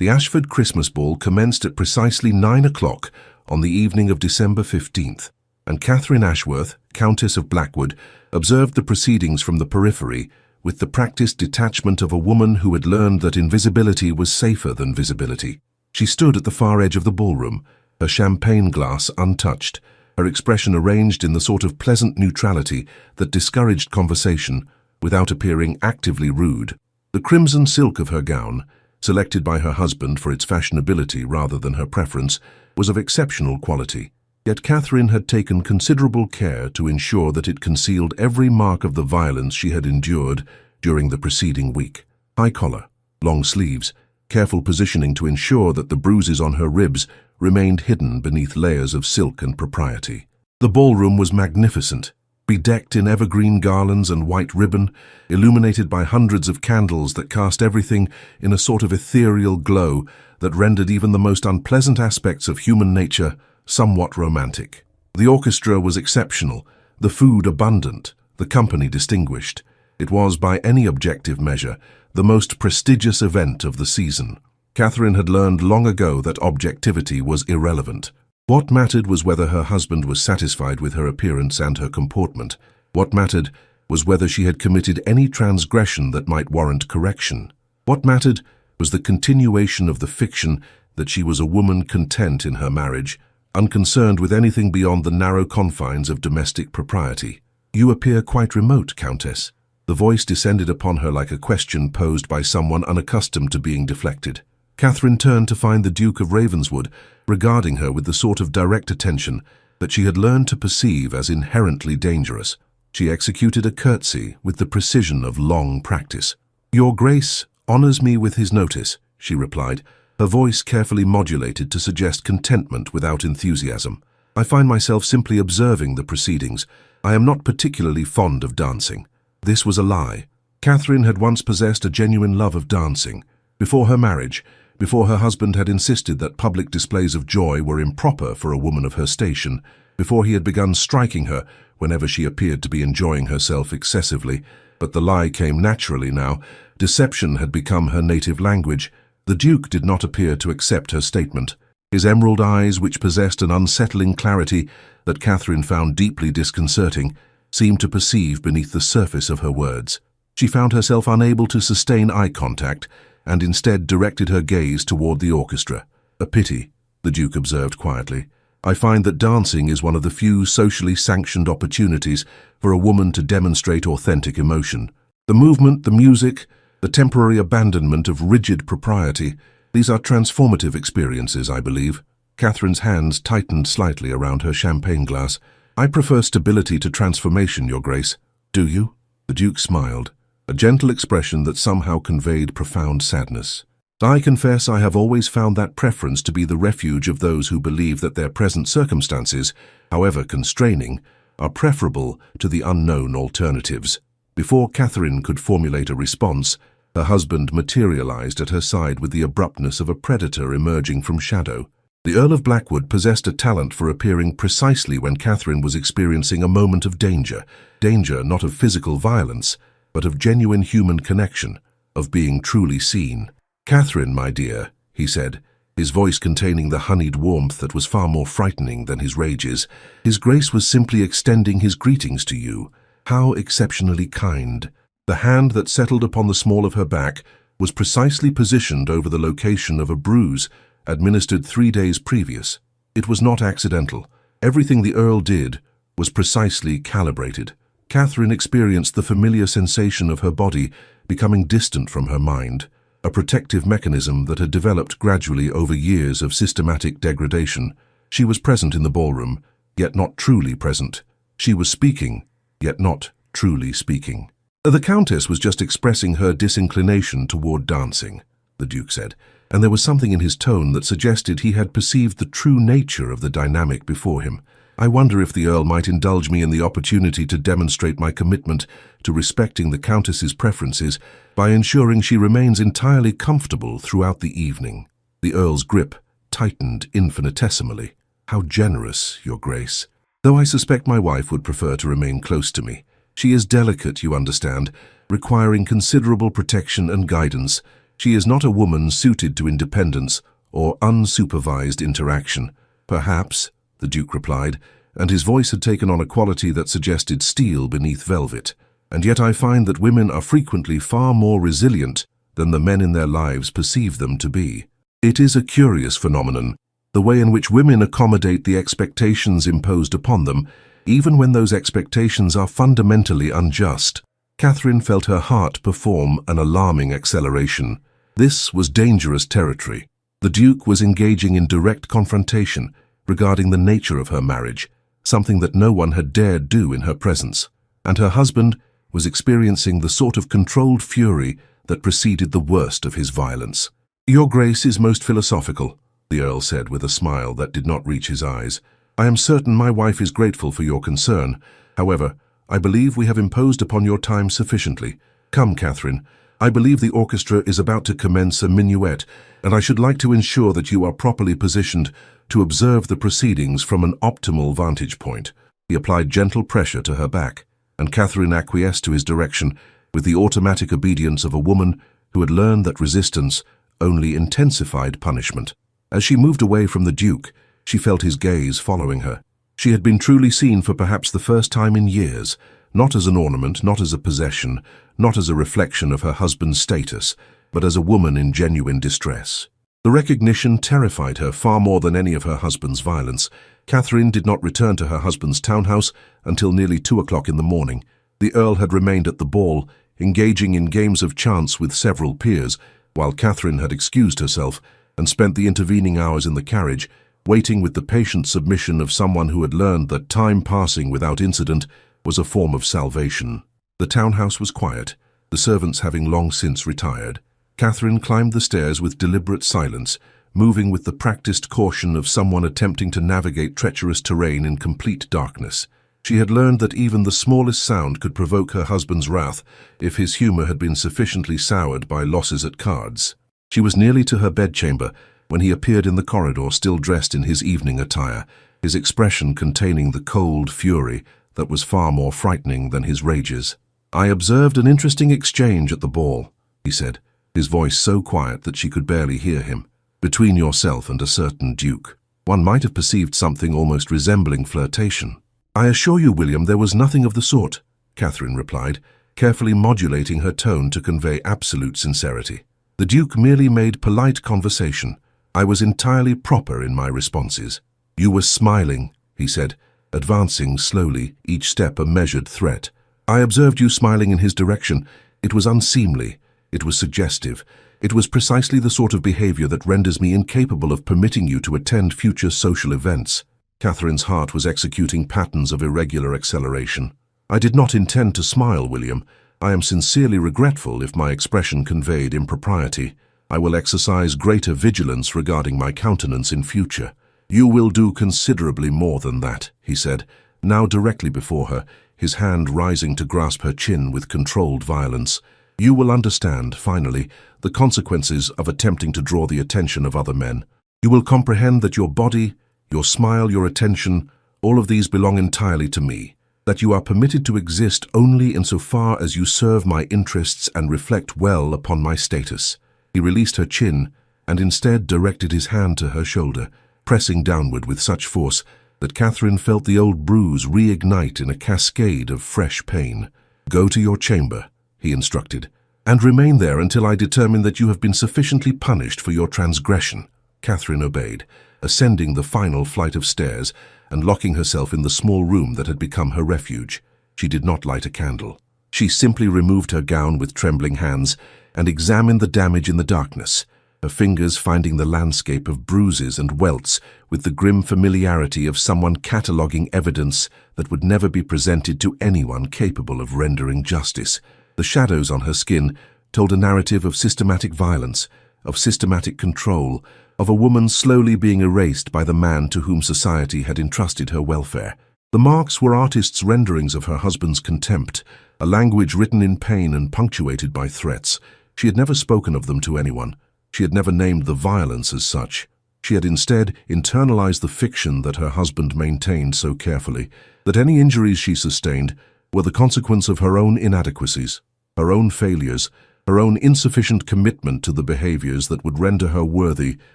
The Ashford Christmas ball commenced at precisely 9 o'clock on the evening of December 15th, and Catherine Ashworth, Countess of Blackwood, observed the proceedings from the periphery with the practiced detachment of a woman who had learned that invisibility was safer than visibility. She stood at the far edge of the ballroom, her champagne glass untouched, her expression arranged in the sort of pleasant neutrality that discouraged conversation without appearing actively rude. The crimson silk of her gown, selected by her husband for its fashionability rather than her preference, was of exceptional quality. Yet Catherine had taken considerable care to ensure that it concealed every mark of the violence she had endured during the preceding week. High collar, long sleeves, careful positioning to ensure that the bruises on her ribs remained hidden beneath layers of silk and propriety. The ballroom was magnificent, bedecked in evergreen garlands and white ribbon, illuminated by hundreds of candles that cast everything in a sort of ethereal glow that rendered even the most unpleasant aspects of human nature somewhat romantic. The orchestra was exceptional, the food abundant, the company distinguished. It was, by any objective measure, the most prestigious event of the season. Catherine had learned long ago that objectivity was irrelevant. What mattered was whether her husband was satisfied with her appearance and her comportment. What mattered was whether she had committed any transgression that might warrant correction. What mattered was the continuation of the fiction that she was a woman content in her marriage, unconcerned with anything beyond the narrow confines of domestic propriety. "You appear quite remote, Countess." The voice descended upon her like a question posed by someone unaccustomed to being deflected. Catherine turned to find the Duke of Ravenswood regarding her with the sort of direct attention that she had learned to perceive as inherently dangerous. She executed a curtsy with the precision of long practice. "Your Grace honors me with his notice," she replied, her voice carefully modulated to suggest contentment without enthusiasm. "I find myself simply observing the proceedings. I am not particularly fond of dancing." This was a lie. Catherine had once possessed a genuine love of dancing. Before her marriage, before her husband had insisted that public displays of joy were improper for a woman of her station, before he had begun striking her whenever she appeared to be enjoying herself excessively. But the lie came naturally now. Deception had become her native language. The Duke did not appear to accept her statement. His emerald eyes, which possessed an unsettling clarity that Catherine found deeply disconcerting, seemed to perceive beneath the surface of her words. She found herself unable to sustain eye contact, and instead directed her gaze toward the orchestra. "A pity," the Duke observed quietly. "I find that dancing is one of the few socially sanctioned opportunities for a woman to demonstrate authentic emotion. The movement, the music, the temporary abandonment of rigid propriety, these are transformative experiences, I believe." Catherine's hands tightened slightly around her champagne glass. "I prefer stability to transformation, Your Grace." "Do you?" The Duke smiled, a gentle expression that somehow conveyed profound sadness. "I confess I have always found that preference to be the refuge of those who believe that their present circumstances, however constraining, are preferable to the unknown alternatives." Before Catherine could formulate a response, her husband materialized at her side with the abruptness of a predator emerging from shadow. The Earl of Blackwood possessed a talent for appearing precisely when Catherine was experiencing a moment of danger. Danger not of physical violence, but of genuine human connection, of being truly seen. "Catherine, my dear," he said, his voice containing the honeyed warmth that was far more frightening than his rages. "His Grace was simply extending his greetings to you. How exceptionally kind." The hand that settled upon the small of her back was precisely positioned over the location of a bruise administered 3 days previous. It was not accidental. Everything the Earl did was precisely calibrated. Catherine experienced the familiar sensation of her body becoming distant from her mind, a protective mechanism that had developed gradually over years of systematic degradation. She was present in the ballroom, yet not truly present. She was speaking, yet not truly speaking. "The Countess was just expressing her disinclination toward dancing," the Duke said, and there was something in his tone that suggested he had perceived the true nature of the dynamic before him. "I wonder if the Earl might indulge me in the opportunity to demonstrate my commitment to respecting the Countess's preferences by ensuring she remains entirely comfortable throughout the evening." The Earl's grip tightened infinitesimally. "How generous, Your Grace. Though I suspect my wife would prefer to remain close to me. She is delicate, you understand, requiring considerable protection and guidance. She is not a woman suited to independence or unsupervised interaction. Perhaps, the Duke replied, and his voice had taken on a quality that suggested steel beneath velvet. And yet I find that women are frequently far more resilient than the men in their lives perceive them to be. It is a curious phenomenon, the way in which women accommodate the expectations imposed upon them, even when those expectations are fundamentally unjust. Catherine felt her heart perform an alarming acceleration. This was dangerous territory. The Duke was engaging in direct confrontation regarding the nature of her marriage, something that no one had dared do in her presence. And her husband was experiencing the sort of controlled fury that preceded the worst of his violence. "Your Grace is most philosophical," the Earl said with a smile that did not reach his eyes. "I am certain my wife is grateful for your concern. However, I believe we have imposed upon your time sufficiently. Come, Catherine. I believe the orchestra is about to commence a minuet, and I should like to ensure that you are properly positioned to observe the proceedings from an optimal vantage point." He applied gentle pressure to her back, and Catherine acquiesced to his direction with the automatic obedience of a woman who had learned that resistance only intensified punishment. As she moved away from the Duke, she felt his gaze following her. She had been truly seen for perhaps the first time in years, not as an ornament, not as a possession, not as a reflection of her husband's status, but as a woman in genuine distress. The recognition terrified her far more than any of her husband's violence. Catherine did not return to her husband's townhouse until nearly 2 o'clock in the morning. The Earl had remained at the ball, engaging in games of chance with several peers, while Catherine had excused herself and spent the intervening hours in the carriage, waiting with the patient submission of someone who had learned that time passing without incident was a form of salvation. The townhouse was quiet, the servants having long since retired. Catherine climbed the stairs with deliberate silence, moving with the practiced caution of someone attempting to navigate treacherous terrain in complete darkness. She had learned that even the smallest sound could provoke her husband's wrath if his humor had been sufficiently soured by losses at cards. She was nearly to her bedchamber when he appeared in the corridor, still dressed in his evening attire, his expression containing the cold fury that was far more frightening than his rages. "I observed an interesting exchange at the ball," he said, his voice so quiet that she could barely hear him. "Between yourself and a certain Duke. One might have perceived something almost resembling flirtation." "I assure you, William, there was nothing of the sort," Catherine replied, carefully modulating her tone to convey absolute sincerity. "The Duke merely made polite conversation. I was entirely proper in my responses." "You were smiling," he said, advancing slowly, each step a measured threat. "I observed you smiling in his direction. It was unseemly. It was suggestive. It was precisely the sort of behavior that renders me incapable of permitting you to attend future social events." Catherine's heart was executing patterns of irregular acceleration. "I did not intend to smile, William. I am sincerely regretful if my expression conveyed impropriety. I will exercise greater vigilance regarding my countenance in future." "You will do considerably more than that," he said, now directly before her, his hand rising to grasp her chin with controlled violence. "You will understand, finally, the consequences of attempting to draw the attention of other men. You will comprehend that your body, your smile, your attention, all of these belong entirely to me, that you are permitted to exist only insofar as you serve my interests and reflect well upon my status." He released her chin and instead directed his hand to her shoulder, pressing downward with such force that Catherine felt the old bruise reignite in a cascade of fresh pain. "Go to your chamber," he instructed, "and remain there until I determine that you have been sufficiently punished for your transgression." Catherine obeyed, ascending the final flight of stairs and locking herself in the small room that had become her refuge. She did not light a candle. She simply removed her gown with trembling hands and examined the damage in the darkness, her fingers finding the landscape of bruises and welts with the grim familiarity of someone cataloguing evidence that would never be presented to anyone capable of rendering justice. The shadows on her skin told a narrative of systematic violence, of systematic control, of a woman slowly being erased by the man to whom society had entrusted her welfare. The marks were artists' renderings of her husband's contempt, a language written in pain and punctuated by threats. She had never spoken of them to anyone. She had never named the violence as such. She had instead internalized the fiction that her husband maintained so carefully, that any injuries she sustained were the consequence of her own inadequacies, her own failures, her own insufficient commitment to the behaviors that would render her worthy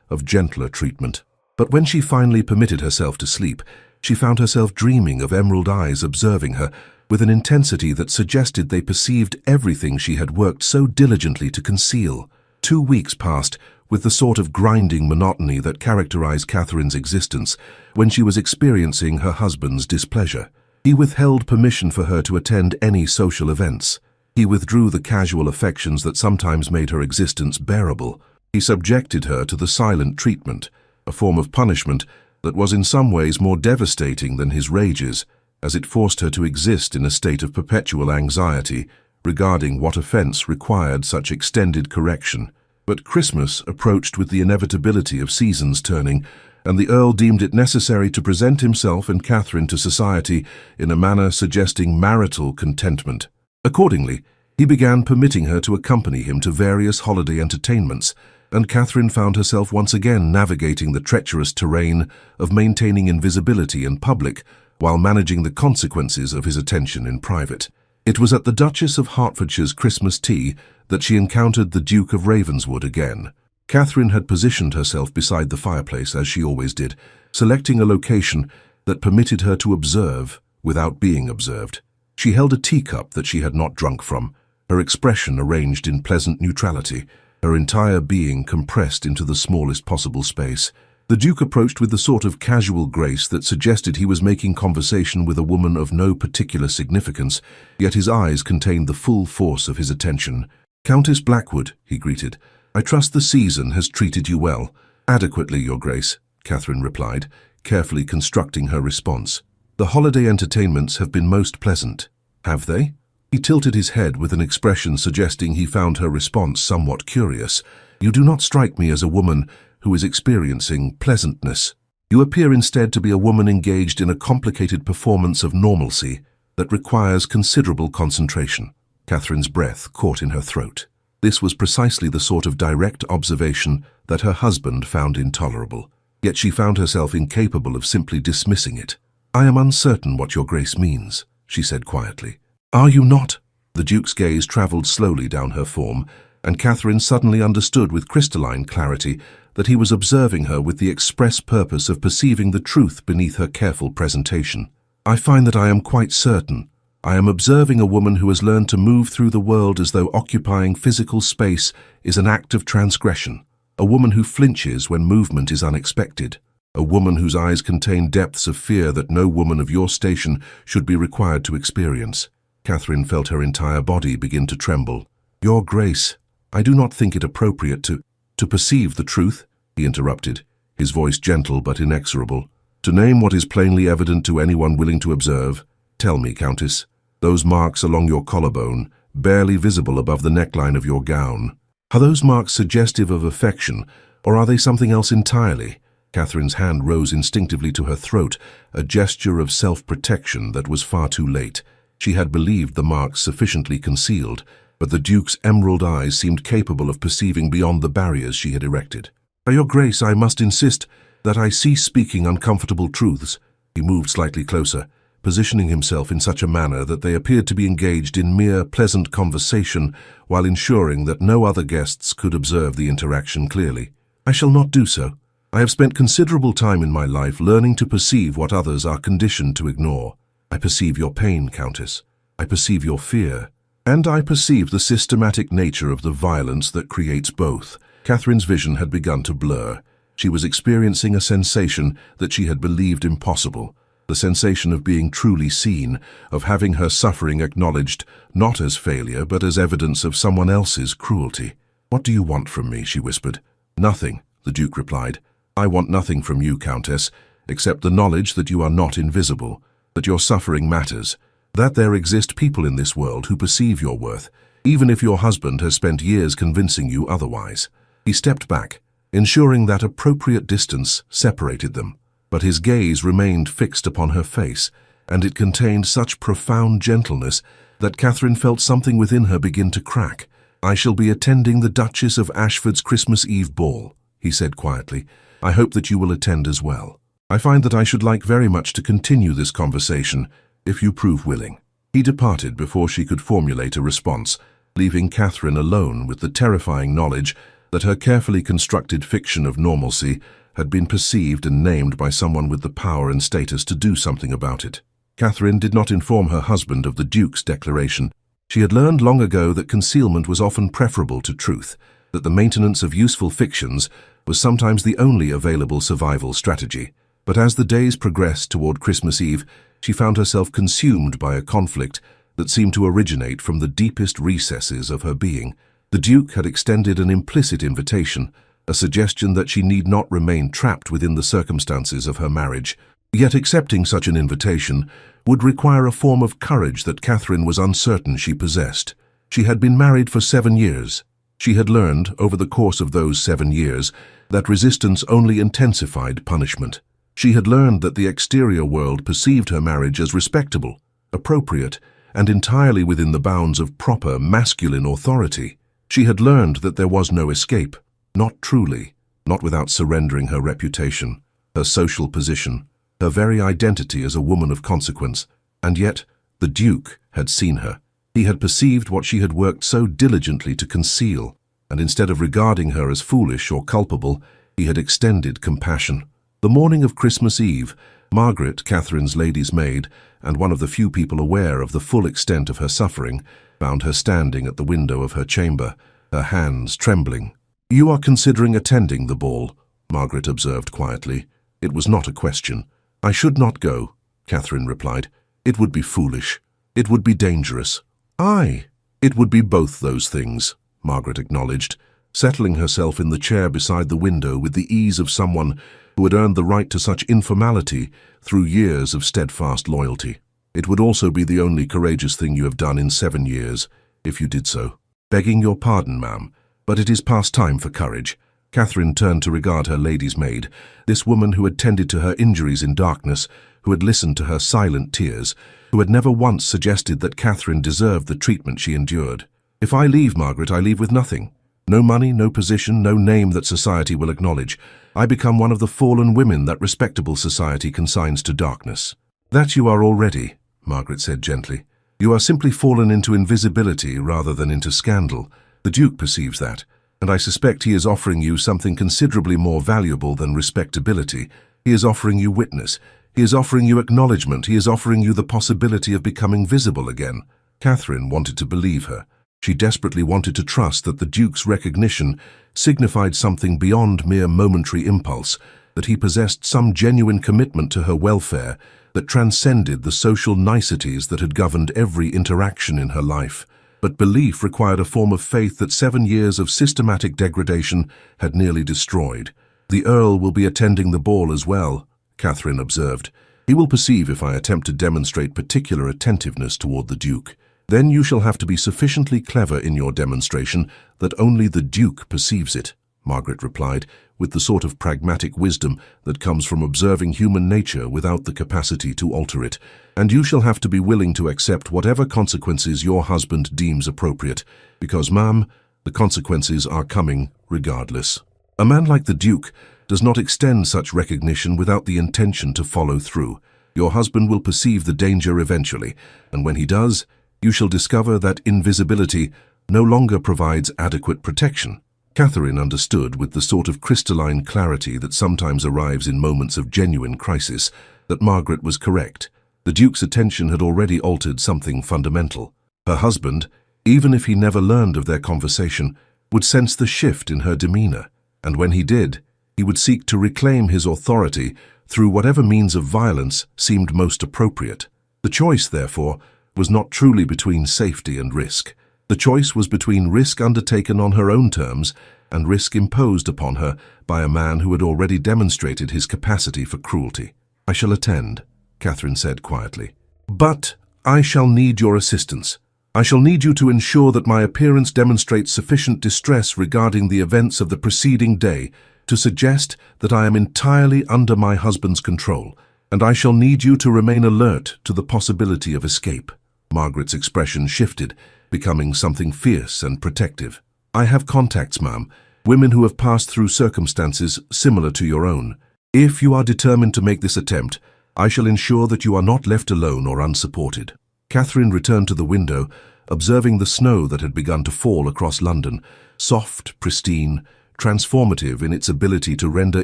of gentler treatment. But when she finally permitted herself to sleep, she found herself dreaming of emerald eyes observing her with an intensity that suggested they perceived everything she had worked so diligently to conceal. 2 weeks passed with the sort of grinding monotony that characterized Catherine's existence when she was experiencing her husband's displeasure. He withheld permission for her to attend any social events. He withdrew the casual affections that sometimes made her existence bearable. He subjected her to the silent treatment, a form of punishment that was in some ways more devastating than his rages, as it forced her to exist in a state of perpetual anxiety regarding what offense required such extended correction. But Christmas approached with the inevitability of seasons turning, and the Earl deemed it necessary to present himself and Catherine to society in a manner suggesting marital contentment. Accordingly, he began permitting her to accompany him to various holiday entertainments, and Catherine found herself once again navigating the treacherous terrain of maintaining invisibility in public while managing the consequences of his attention in private. It was at the Duchess of Hertfordshire's Christmas tea that she encountered the Duke of Ravenswood again. Catherine had positioned herself beside the fireplace, as she always did, selecting a location that permitted her to observe without being observed. She held a teacup that she had not drunk from, her expression arranged in pleasant neutrality, her entire being compressed into the smallest possible space. The Duke approached with the sort of casual grace that suggested he was making conversation with a woman of no particular significance, yet his eyes contained the full force of his attention. "Countess Blackwood," he greeted, "I trust the season has treated you well." "Adequately, Your Grace," Catherine replied, carefully constructing her response. "The holiday entertainments have been most pleasant." "Have they?" He tilted his head with an expression suggesting he found her response somewhat curious. "You do not strike me as a woman who is experiencing pleasantness. You appear instead to be a woman engaged in a complicated performance of normalcy that requires considerable concentration." Catherine's breath caught in her throat. This was precisely the sort of direct observation that her husband found intolerable, yet she found herself incapable of simply dismissing it. "I am uncertain what Your Grace means," she said quietly. "Are you not?" The Duke's gaze travelled slowly down her form, and Catherine suddenly understood with crystalline clarity that he was observing her with the express purpose of perceiving the truth beneath her careful presentation. "I find that I am quite certain. I am observing a woman who has learned to move through the world as though occupying physical space is an act of transgression, a woman who flinches when movement is unexpected, a woman whose eyes contain depths of fear that no woman of your station should be required to experience." Catherine felt her entire body begin to tremble. "Your Grace, I do not think it appropriate to perceive the truth," he interrupted, his voice gentle but inexorable. "To name what is plainly evident to anyone willing to observe. Tell me, Countess, those marks along your collarbone, barely visible above the neckline of your gown, are those marks suggestive of affection, or are they something else entirely?" Catherine's hand rose instinctively to her throat, a gesture of self-protection that was far too late. She had believed the marks sufficiently concealed, but the Duke's emerald eyes seemed capable of perceiving beyond the barriers she had erected. "Your Grace, I must insist that I cease speaking uncomfortable truths." He moved slightly closer, positioning himself in such a manner that they appeared to be engaged in mere pleasant conversation while ensuring that no other guests could observe the interaction clearly. "I shall not do so. I have spent considerable time in my life learning to perceive what others are conditioned to ignore. I perceive your pain, Countess. I perceive your fear. And I perceive the systematic nature of the violence that creates both." Catherine's vision had begun to blur. She was experiencing a sensation that she had believed impossible, the sensation of being truly seen, of having her suffering acknowledged not as failure but as evidence of someone else's cruelty. "What do you want from me?" she whispered. "Nothing," the Duke replied. "I want nothing from you, Countess, except the knowledge that you are not invisible, that your suffering matters, that there exist people in this world who perceive your worth, even if your husband has spent years convincing you otherwise." He stepped back, ensuring that appropriate distance separated them, but his gaze remained fixed upon her face, and it contained such profound gentleness that Catherine felt something within her begin to crack. "I shall be attending the Duchess of Ashford's Christmas Eve ball," he said quietly. "I hope that you will attend as well. I find that I should like very much to continue this conversation, if you prove willing." He departed before she could formulate a response, leaving Catherine alone with the terrifying knowledge that her carefully constructed fiction of normalcy had been perceived and named by someone with the power and status to do something about it. Catherine did not inform her husband of the Duke's declaration. She had learned long ago that concealment was often preferable to truth, that the maintenance of useful fictions was sometimes the only available survival strategy. But as the days progressed toward Christmas Eve, she found herself consumed by a conflict that seemed to originate from the deepest recesses of her being. The Duke had extended an implicit invitation, a suggestion that she need not remain trapped within the circumstances of her marriage. Yet accepting such an invitation would require a form of courage that Catherine was uncertain she possessed. She had been married for 7 years. She had learned, over the course of those 7 years, that resistance only intensified punishment. She had learned that the exterior world perceived her marriage as respectable, appropriate, and entirely within the bounds of proper masculine authority. She had learned that there was no escape, not truly, not without surrendering her reputation, her social position, her very identity as a woman of consequence. And yet, the Duke had seen her. He had perceived what she had worked so diligently to conceal, and instead of regarding her as foolish or culpable, he had extended compassion. The morning of Christmas Eve, Margaret, Catherine's lady's maid, and one of the few people aware of the full extent of her suffering, found her standing at the window of her chamber, her hands trembling. "You are considering attending the ball," Margaret observed quietly. It was not a question. "I should not go," Catherine replied. "It would be foolish. It would be dangerous." "Aye, it would be both those things," Margaret acknowledged, settling herself in the chair beside the window with the ease of someone who had earned the right to such informality through years of steadfast loyalty. "It would also be the only courageous thing you have done in 7 years, if you did so." "Begging your pardon, ma'am, but it is past time for courage." Catherine turned to regard her lady's maid, this woman who had tended to her injuries in darkness, who had listened to her silent tears, who had never once suggested that Catherine deserved the treatment she endured. "If I leave, Margaret, I leave with nothing. No money, no position, no name that society will acknowledge. I become one of the fallen women that respectable society consigns to darkness." "That you are already," Margaret said gently. "You are simply fallen into invisibility rather than into scandal. The Duke perceives that, and I suspect he is offering you something considerably more valuable than respectability. He is offering you witness. He is offering you acknowledgement. He is offering you the possibility of becoming visible again." Catherine wanted to believe her. She desperately wanted to trust that the Duke's recognition signified something beyond mere momentary impulse, that he possessed some genuine commitment to her welfare that transcended the social niceties that had governed every interaction in her life. But belief required a form of faith that 7 years of systematic degradation had nearly destroyed. "The Earl will be attending the ball as well," Catherine observed. "He will perceive if I attempt to demonstrate particular attentiveness toward the Duke. Then you shall have to be sufficiently clever in your demonstration that only the Duke perceives it," Margaret replied, with the sort of pragmatic wisdom that comes from observing human nature without the capacity to alter it. "And you shall have to be willing to accept whatever consequences your husband deems appropriate, because, ma'am, the consequences are coming regardless." A man like the Duke does not extend such recognition without the intention to follow through. Your husband will perceive the danger eventually, and when he does, you shall discover that invisibility no longer provides adequate protection. Catherine understood with the sort of crystalline clarity that sometimes arrives in moments of genuine crisis that Margaret was correct. The Duke's attention had already altered something fundamental. Her husband, even if he never learned of their conversation, would sense the shift in her demeanor, and when he did, he would seek to reclaim his authority through whatever means of violence seemed most appropriate. The choice, therefore, was not truly between safety and risk. The choice was between risk undertaken on her own terms and risk imposed upon her by a man who had already demonstrated his capacity for cruelty. "I shall attend," Catherine said quietly. "But I shall need your assistance. I shall need you to ensure that my appearance demonstrates sufficient distress regarding the events of the preceding day to suggest that I am entirely under my husband's control, and I shall need you to remain alert to the possibility of escape." Margaret's expression shifted, becoming something fierce and protective. "I have contacts, ma'am, women who have passed through circumstances similar to your own. If you are determined to make this attempt, I shall ensure that you are not left alone or unsupported." Catherine returned to the window, observing the snow that had begun to fall across London, soft, pristine, transformative in its ability to render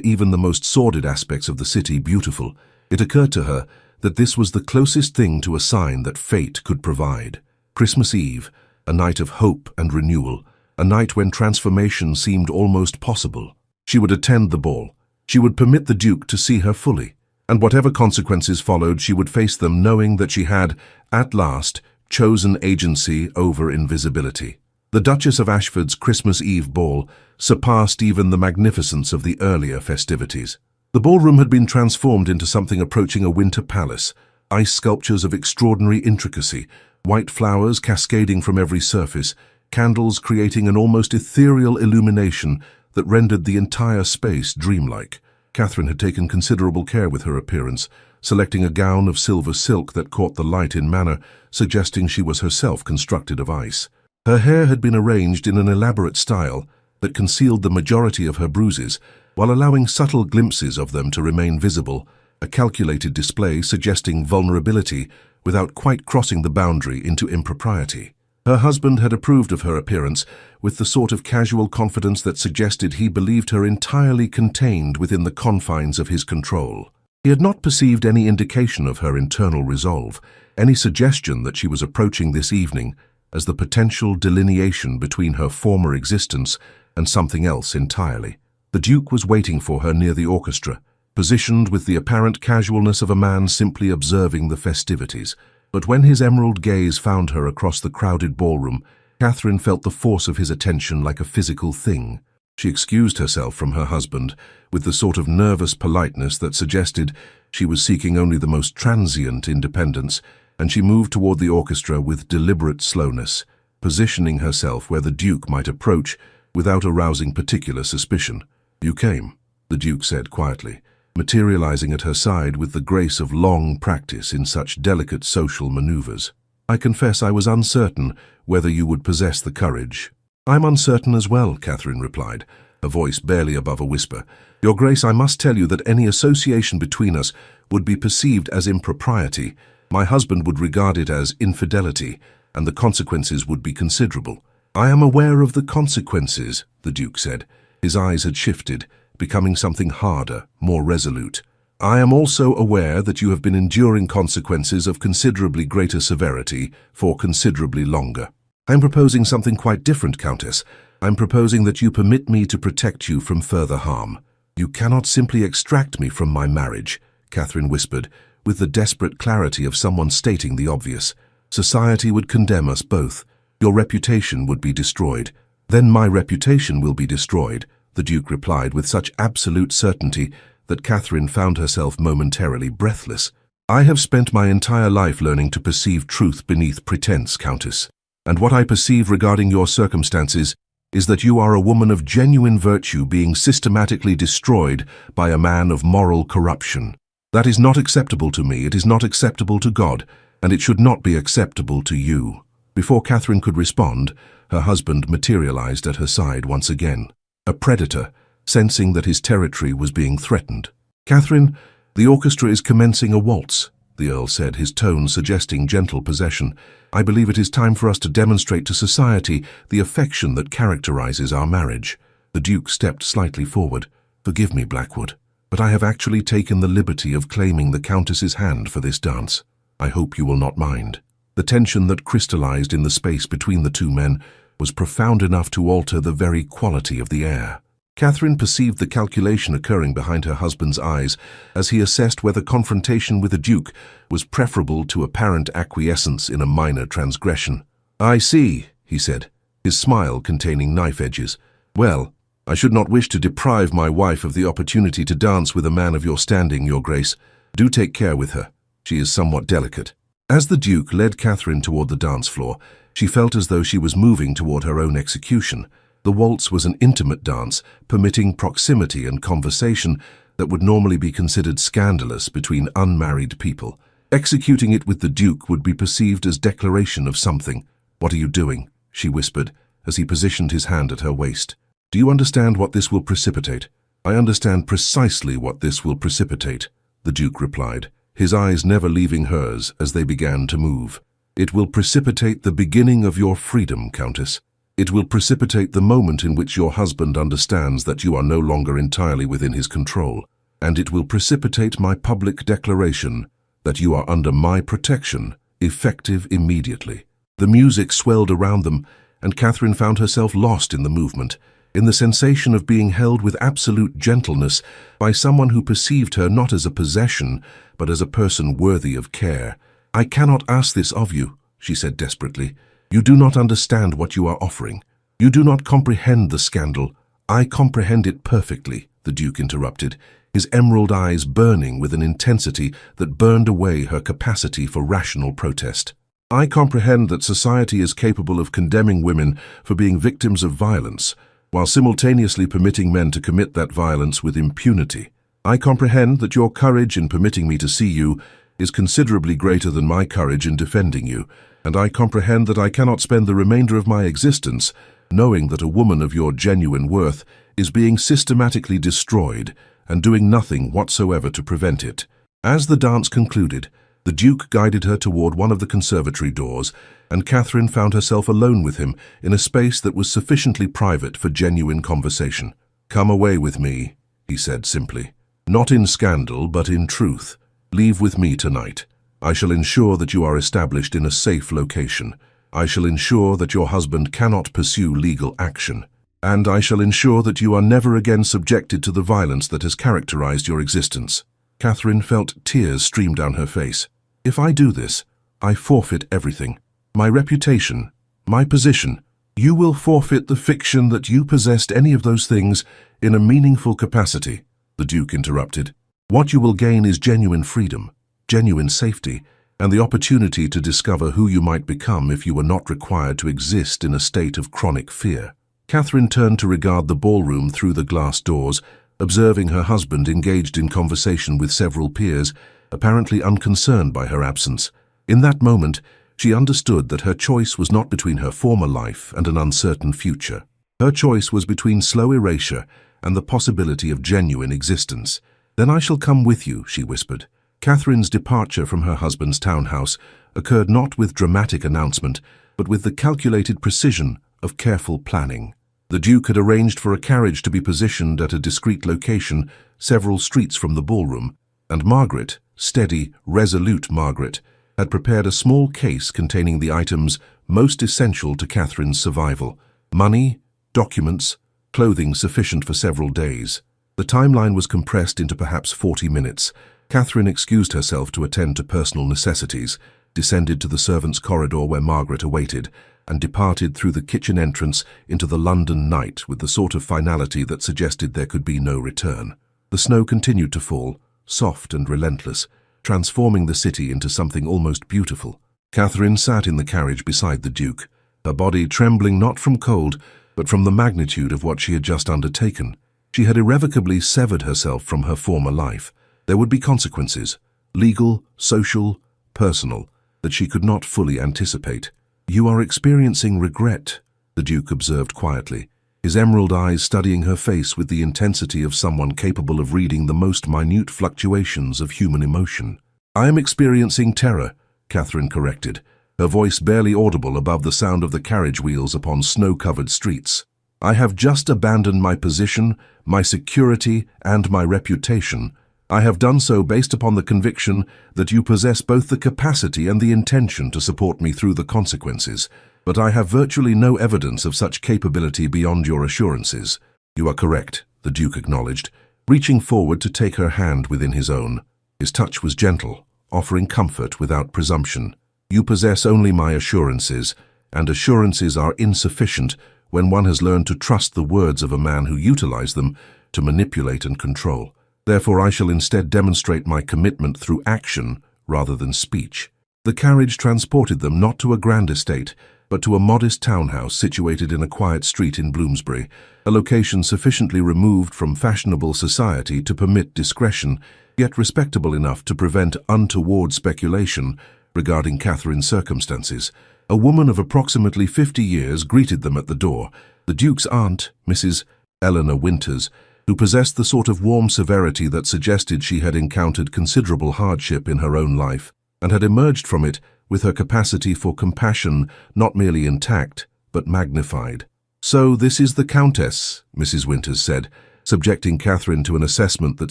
even the most sordid aspects of the city beautiful. It occurred to her that this was the closest thing to a sign that fate could provide. Christmas Eve, a night of hope and renewal, a night when transformation seemed almost possible. She would attend the ball. She would permit the Duke to see her fully, and whatever consequences followed, she would face them knowing that she had, at last, chosen agency over invisibility. The Duchess of Ashford's Christmas Eve ball surpassed even the magnificence of the earlier festivities. The ballroom had been transformed into something approaching a winter palace, ice sculptures of extraordinary intricacy, white flowers cascading from every surface, candles creating an almost ethereal illumination that rendered the entire space dreamlike. Catherine had taken considerable care with her appearance, selecting a gown of silver silk that caught the light in manner, suggesting she was herself constructed of ice. Her hair had been arranged in an elaborate style that concealed the majority of her bruises, while allowing subtle glimpses of them to remain visible, a calculated display suggesting vulnerability without quite crossing the boundary into impropriety. Her husband had approved of her appearance with the sort of casual confidence that suggested he believed her entirely contained within the confines of his control. He had not perceived any indication of her internal resolve, any suggestion that she was approaching this evening as the potential delineation between her former existence and something else entirely. The Duke was waiting for her near the orchestra, positioned with the apparent casualness of a man simply observing the festivities. But when his emerald gaze found her across the crowded ballroom, Catherine felt the force of his attention like a physical thing. She excused herself from her husband with the sort of nervous politeness that suggested she was seeking only the most transient independence, and she moved toward the orchestra with deliberate slowness, positioning herself where the Duke might approach without arousing particular suspicion. "You came," the Duke said quietly, materializing at her side with the grace of long practice in such delicate social maneuvers. "I confess I was uncertain whether you would possess the courage." "I'm uncertain as well," Catherine replied, her voice barely above a whisper. "Your Grace, I must tell you that any association between us would be perceived as impropriety. My husband would regard it as infidelity, and the consequences would be considerable." "I am aware of the consequences," the Duke said. His eyes had shifted, becoming something harder, more resolute. "I am also aware that you have been enduring consequences of considerably greater severity for considerably longer. I'm proposing something quite different, Countess. I'm proposing that you permit me to protect you from further harm." "You cannot simply extract me from my marriage," Catherine whispered, with the desperate clarity of someone stating the obvious. "Society would condemn us both. Your reputation would be destroyed." "Then my reputation will be destroyed," the Duke replied with such absolute certainty that Catherine found herself momentarily breathless. "I have spent my entire life learning to perceive truth beneath pretense, Countess. And what I perceive regarding your circumstances is that you are a woman of genuine virtue being systematically destroyed by a man of moral corruption. That is not acceptable to me, it is not acceptable to God, and it should not be acceptable to you." Before Catherine could respond, her husband materialized at her side once again, a predator, sensing that his territory was being threatened. "Catherine, the orchestra is commencing a waltz," the Earl said, his tone suggesting gentle possession. "I believe it is time for us to demonstrate to society the affection that characterizes our marriage." The Duke stepped slightly forward. "Forgive me, Blackwood, but I have actually taken the liberty of claiming the Countess's hand for this dance. I hope you will not mind." The tension that crystallized in the space between the two men was profound enough to alter the very quality of the air. Catherine perceived the calculation occurring behind her husband's eyes as he assessed whether confrontation with the Duke was preferable to apparent acquiescence in a minor transgression. "I see," he said, his smile containing knife edges. "Well, I should not wish to deprive my wife of the opportunity to dance with a man of your standing, Your Grace. Do take care with her. She is somewhat delicate." As the Duke led Catherine toward the dance floor, she felt as though she was moving toward her own execution. The waltz was an intimate dance, permitting proximity and conversation that would normally be considered scandalous between unmarried people. Executing it with the Duke would be perceived as declaration of something. "What are you doing?" she whispered, as he positioned his hand at her waist. "Do you understand what this will precipitate?" "I understand precisely what this will precipitate," the Duke replied, his eyes never leaving hers as they began to move. It will precipitate the beginning of your freedom, Countess. It will precipitate the moment in which your husband understands that you are no longer entirely within his control, and it will precipitate my public declaration that you are under my protection, effective immediately." The music swelled around them, and Catherine found herself lost in the movement, in the sensation of being held with absolute gentleness by someone who perceived her not as a possession, but as a person worthy of care. "I cannot ask this of you," she said desperately. "You do not understand what you are offering. You do not comprehend the scandal." "I comprehend it perfectly," the Duke interrupted, his emerald eyes burning with an intensity that burned away her capacity for rational protest. "I comprehend that society is capable of condemning women for being victims of violence, while simultaneously permitting men to commit that violence with impunity. I comprehend that your courage in permitting me to see you is considerably greater than my courage in defending you, and I comprehend that I cannot spend the remainder of my existence knowing that a woman of your genuine worth is being systematically destroyed and doing nothing whatsoever to prevent it." As the dance concluded, the Duke guided her toward one of the conservatory doors, and Catherine found herself alone with him in a space that was sufficiently private for genuine conversation. "Come away with me," he said simply. "Not in scandal, but in truth. Leave with me tonight. I shall ensure that you are established in a safe location. I shall ensure that your husband cannot pursue legal action. And I shall ensure that you are never again subjected to the violence that has characterized your existence." Catherine felt tears stream down her face. "If I do this, I forfeit everything. My reputation, my position. You will forfeit the fiction that you possessed any of those things in a meaningful capacity," the Duke interrupted. "What you will gain is genuine freedom, genuine safety, and the opportunity to discover who you might become if you were not required to exist in a state of chronic fear." Catherine turned to regard the ballroom through the glass doors, observing her husband engaged in conversation with several peers, apparently unconcerned by her absence. In that moment, she understood that her choice was not between her former life and an uncertain future. Her choice was between slow erasure and the possibility of genuine existence. "Then I shall come with you," she whispered. Catherine's departure from her husband's townhouse occurred not with dramatic announcement, but with the calculated precision of careful planning. The Duke had arranged for a carriage to be positioned at a discreet location several streets from the ballroom, and Margaret, steady, resolute Margaret, had prepared a small case containing the items most essential to Catherine's survival: money, documents, clothing sufficient for several days. The timeline was compressed into perhaps 40 minutes. Catherine excused herself to attend to personal necessities, descended to the servants' corridor where Margaret awaited, and departed through the kitchen entrance into the London night with the sort of finality that suggested there could be no return. The snow continued to fall, soft and relentless, transforming the city into something almost beautiful. Catherine sat in the carriage beside the Duke, her body trembling not from cold, but from the magnitude of what she had just undertaken. She had irrevocably severed herself from her former life. There would be consequences, legal, social, personal, that she could not fully anticipate. "You are experiencing regret," the Duke observed quietly, his emerald eyes studying her face with the intensity of someone capable of reading the most minute fluctuations of human emotion. "I am experiencing terror," Catherine corrected, her voice barely audible above the sound of the carriage wheels upon snow-covered streets. "I have just abandoned my position, my security, and my reputation. I have done so based upon the conviction that you possess both the capacity and the intention to support me through the consequences, but I have virtually no evidence of such capability beyond your assurances." "You are correct," the Duke acknowledged, reaching forward to take her hand within his own. His touch was gentle, offering comfort without presumption. "You possess only my assurances, and assurances are insufficient when one has learned to trust the words of a man who utilized them to manipulate and control. Therefore, I shall instead demonstrate my commitment through action rather than speech." The carriage transported them not to a grand estate, but to a modest townhouse situated in a quiet street in Bloomsbury, a location sufficiently removed from fashionable society to permit discretion, yet respectable enough to prevent untoward speculation regarding Catherine's circumstances. A woman of approximately 50 years greeted them at the door, the Duke's aunt, Mrs. Eleanor Winters, who possessed the sort of warm severity that suggested she had encountered considerable hardship in her own life, and had emerged from it with her capacity for compassion not merely intact, but magnified. "So this is the Countess," Mrs. Winters said, subjecting Catherine to an assessment that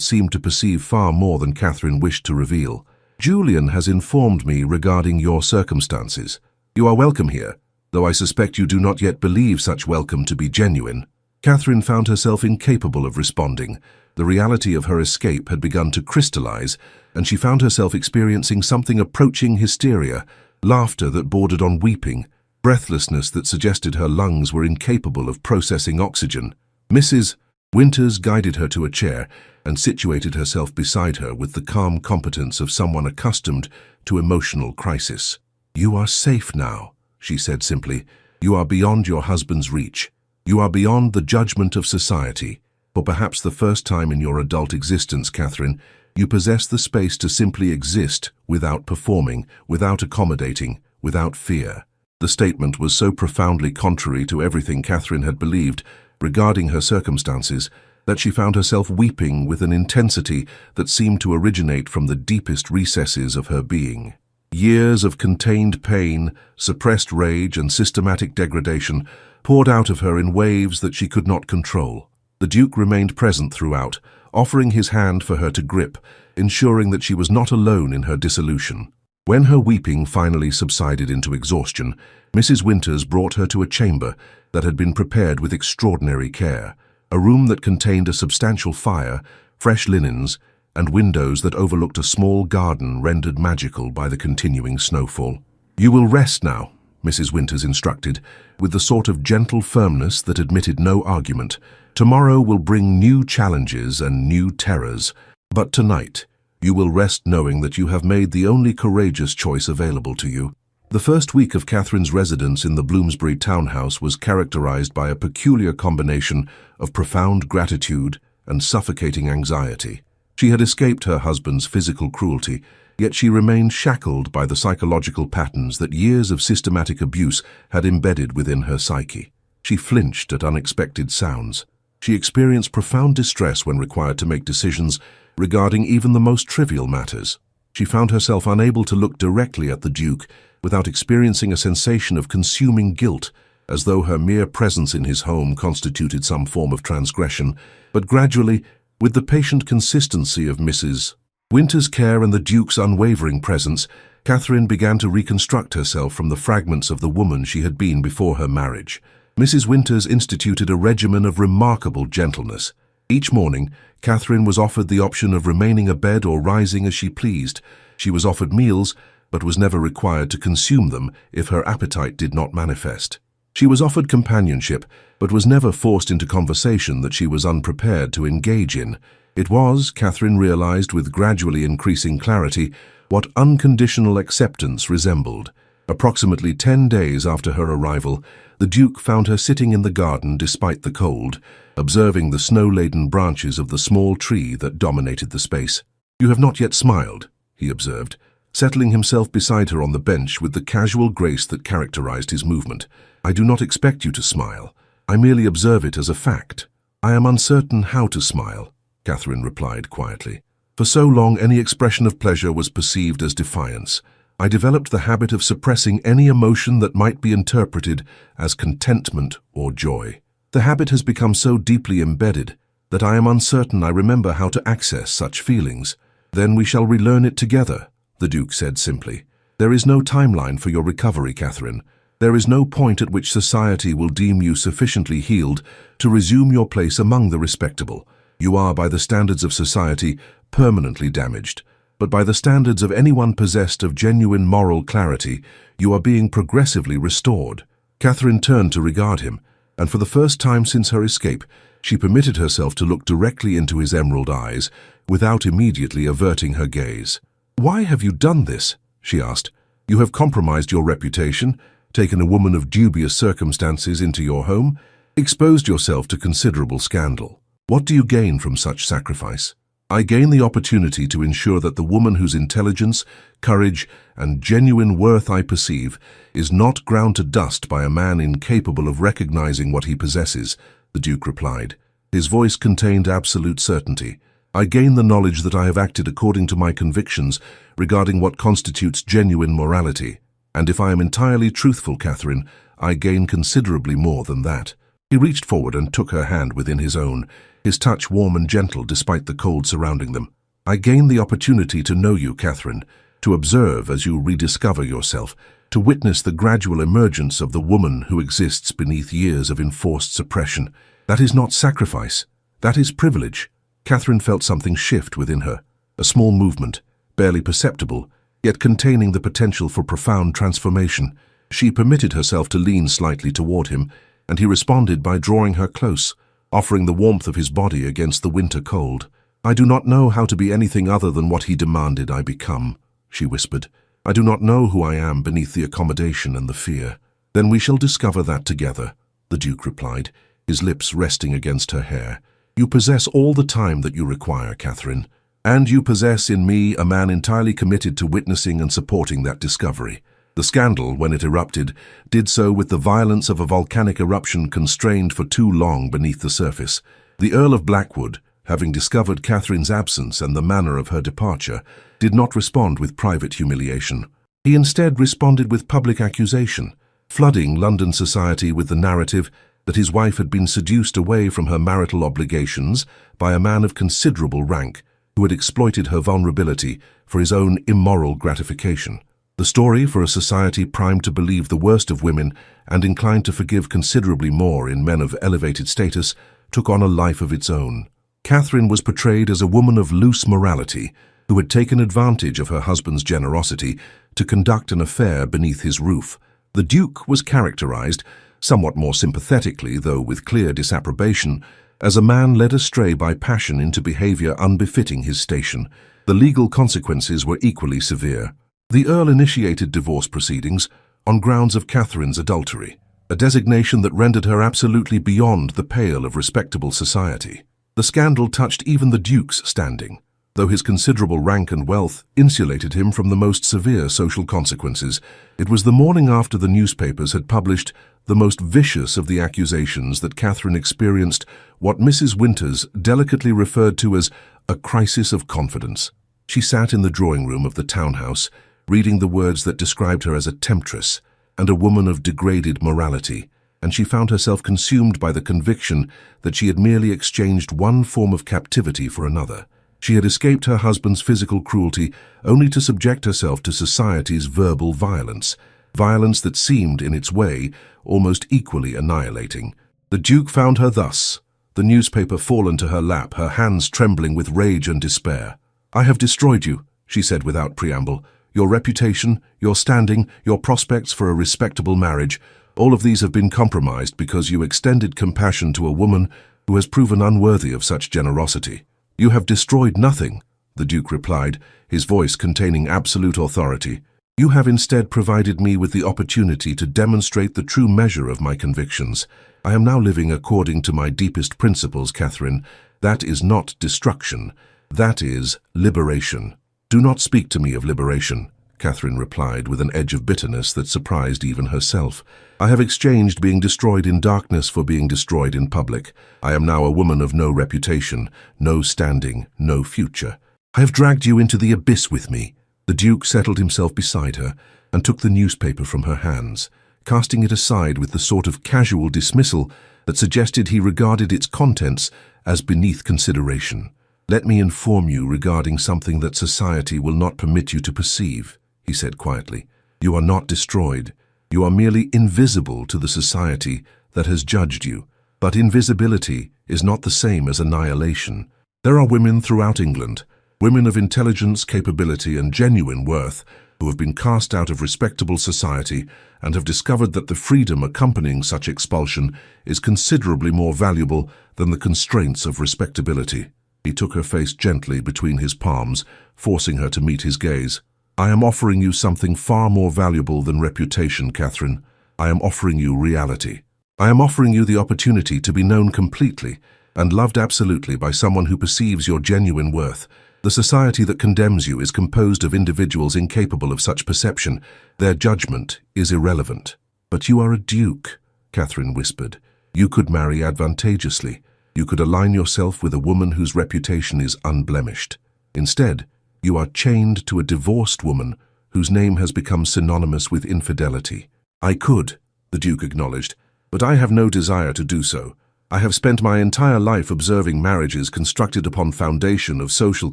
seemed to perceive far more than Catherine wished to reveal. "Julian has informed me regarding your circumstances. You are welcome here, though I suspect you do not yet believe such welcome to be genuine." Catherine found herself incapable of responding. The reality of her escape had begun to crystallize, and she found herself experiencing something approaching hysteria, laughter that bordered on weeping, breathlessness that suggested her lungs were incapable of processing oxygen. Mrs. Winters guided her to a chair and situated herself beside her with the calm competence of someone accustomed to emotional crisis. "You are safe now," she said simply. "You are beyond your husband's reach. You are beyond the judgment of society. For perhaps the first time in your adult existence, Catherine, you possess the space to simply exist without performing, without accommodating, without fear." The statement was so profoundly contrary to everything Catherine had believed regarding her circumstances that she found herself weeping with an intensity that seemed to originate from the deepest recesses of her being. Years of contained pain, suppressed rage, and systematic degradation poured out of her in waves that she could not control. The Duke remained present throughout, offering his hand for her to grip, ensuring that she was not alone in her dissolution. When her weeping finally subsided into exhaustion, Mrs. Winters brought her to a chamber that had been prepared with extraordinary care, a room that contained a substantial fire, fresh linens, and windows that overlooked a small garden rendered magical by the continuing snowfall. "You will rest now," Mrs. Winters instructed, with the sort of gentle firmness that admitted no argument. "Tomorrow will bring new challenges and new terrors, but tonight you will rest knowing that you have made the only courageous choice available to you." The first week of Catherine's residence in the Bloomsbury townhouse was characterized by a peculiar combination of profound gratitude and suffocating anxiety. She had escaped her husband's physical cruelty, yet she remained shackled by the psychological patterns that years of systematic abuse had embedded within her psyche. She flinched at unexpected sounds. She experienced profound distress when required to make decisions regarding even the most trivial matters. She found herself unable to look directly at the Duke without experiencing a sensation of consuming guilt, as though her mere presence in his home constituted some form of transgression. But gradually, with the patient consistency of Mrs. Winters' care and the Duke's unwavering presence, Catherine began to reconstruct herself from the fragments of the woman she had been before her marriage. Mrs. Winters instituted a regimen of remarkable gentleness. Each morning, Catherine was offered the option of remaining abed or rising as she pleased. She was offered meals, but was never required to consume them if her appetite did not manifest. She was offered companionship, but was never forced into conversation that she was unprepared to engage in. It was, Catherine realized with gradually increasing clarity, what unconditional acceptance resembled. Approximately 10 days after her arrival, the Duke found her sitting in the garden despite the cold, observing the snow-laden branches of the small tree that dominated the space. "You have not yet smiled," he observed, settling himself beside her on the bench with the casual grace that characterized his movement. "I do not expect you to smile. I merely observe it as a fact." "I am uncertain how to smile," Catherine replied quietly. "For so long, any expression of pleasure was perceived as defiance. I developed the habit of suppressing any emotion that might be interpreted as contentment or joy. The habit has become so deeply embedded that I am uncertain I remember how to access such feelings." "Then we shall relearn it together," the Duke said simply. "There is no timeline for your recovery, Catherine. There is no point at which society will deem you sufficiently healed to resume your place among the respectable. You are, by the standards of society, permanently damaged. But by the standards of anyone possessed of genuine moral clarity, you are being progressively restored." Catherine turned to regard him, and for the first time since her escape, she permitted herself to look directly into his emerald eyes, without immediately averting her gaze. "Why have you done this?" she asked. "You have compromised your reputation, taken a woman of dubious circumstances into your home, exposed yourself to considerable scandal. What do you gain from such sacrifice?" "I gain the opportunity to ensure that the woman whose intelligence, courage, and genuine worth I perceive is not ground to dust by a man incapable of recognizing what he possesses," the Duke replied. His voice contained absolute certainty. "I gain the knowledge that I have acted according to my convictions regarding what constitutes genuine morality." And if I am entirely truthful, Catherine, I gain considerably more than that." He reached forward and took her hand within his own, his touch warm and gentle despite the cold surrounding them. "I gain the opportunity to know you, Catherine, to observe as you rediscover yourself, to witness the gradual emergence of the woman who exists beneath years of enforced suppression. That is not sacrifice. That is privilege." Catherine felt something shift within her, a small movement, barely perceptible, yet containing the potential for profound transformation. She permitted herself to lean slightly toward him, and he responded by drawing her close, offering the warmth of his body against the winter cold. "I do not know how to be anything other than what he demanded I become," she whispered. "I do not know who I am beneath the accommodation and the fear." "Then we shall discover that together," the Duke replied, his lips resting against her hair. "You possess all the time that you require, Catherine, and you possess in me a man entirely committed to witnessing and supporting that discovery." The scandal, when it erupted, did so with the violence of a volcanic eruption constrained for too long beneath the surface. The Earl of Blackwood, having discovered Catherine's absence and the manner of her departure, did not respond with private humiliation. He instead responded with public accusation, flooding London society with the narrative that his wife had been seduced away from her marital obligations by a man of considerable rank who had exploited her vulnerability for his own immoral gratification. The story, for a society primed to believe the worst of women and inclined to forgive considerably more in men of elevated status, took on a life of its own. Catherine was portrayed as a woman of loose morality who had taken advantage of her husband's generosity to conduct an affair beneath his roof. The Duke was characterized, somewhat more sympathetically though with clear disapprobation, as a man led astray by passion into behavior unbefitting his station. The legal consequences were equally severe. The Earl initiated divorce proceedings on grounds of Catherine's adultery, a designation that rendered her absolutely beyond the pale of respectable society. The scandal touched even the Duke's standing, though his considerable rank and wealth insulated him from the most severe social consequences. It was the morning after the newspapers had published the most vicious of the accusations that Catherine experienced what Mrs. Winters delicately referred to as a crisis of confidence. She sat in the drawing-room of the townhouse, reading the words that described her as a temptress and a woman of degraded morality, and she found herself consumed by the conviction that she had merely exchanged one form of captivity for another. She had escaped her husband's physical cruelty only to subject herself to society's verbal violence, violence that seemed, in its way, almost equally annihilating. The Duke found her thus, the newspaper fallen to her lap, her hands trembling with rage and despair. "I have destroyed you," she said without preamble. "Your reputation, your standing, your prospects for a respectable marriage, all of these have been compromised because you extended compassion to a woman who has proven unworthy of such generosity." "You have destroyed nothing," the Duke replied, his voice containing absolute authority. "You have instead provided me with the opportunity to demonstrate the true measure of my convictions. I am now living according to my deepest principles, Catherine. That is not destruction. That is liberation." "Do not speak to me of liberation," Catherine replied with an edge of bitterness that surprised even herself. "I have exchanged being destroyed in darkness for being destroyed in public. I am now a woman of no reputation, no standing, no future. I have dragged you into the abyss with me." The Duke settled himself beside her and took the newspaper from her hands, casting it aside with the sort of casual dismissal that suggested he regarded its contents as beneath consideration. "Let me inform you regarding something that society will not permit you to perceive," he said quietly. "You are not destroyed. You are merely invisible to the society that has judged you. But invisibility is not the same as annihilation. There are women throughout England, women of intelligence, capability, and genuine worth, who have been cast out of respectable society and have discovered that the freedom accompanying such expulsion is considerably more valuable than the constraints of respectability." He took her face gently between his palms, forcing her to meet his gaze. "I am offering you something far more valuable than reputation, Catherine. I am offering you reality. I am offering you the opportunity to be known completely and loved absolutely by someone who perceives your genuine worth. The society that condemns you is composed of individuals incapable of such perception. Their judgment is irrelevant." "But you are a duke," Catherine whispered. "You could marry advantageously. You could align yourself with a woman whose reputation is unblemished. Instead, you are chained to a divorced woman whose name has become synonymous with infidelity. I could, the Duke acknowledged, but I have no desire to do so. I have spent my entire life observing marriages constructed upon foundation of social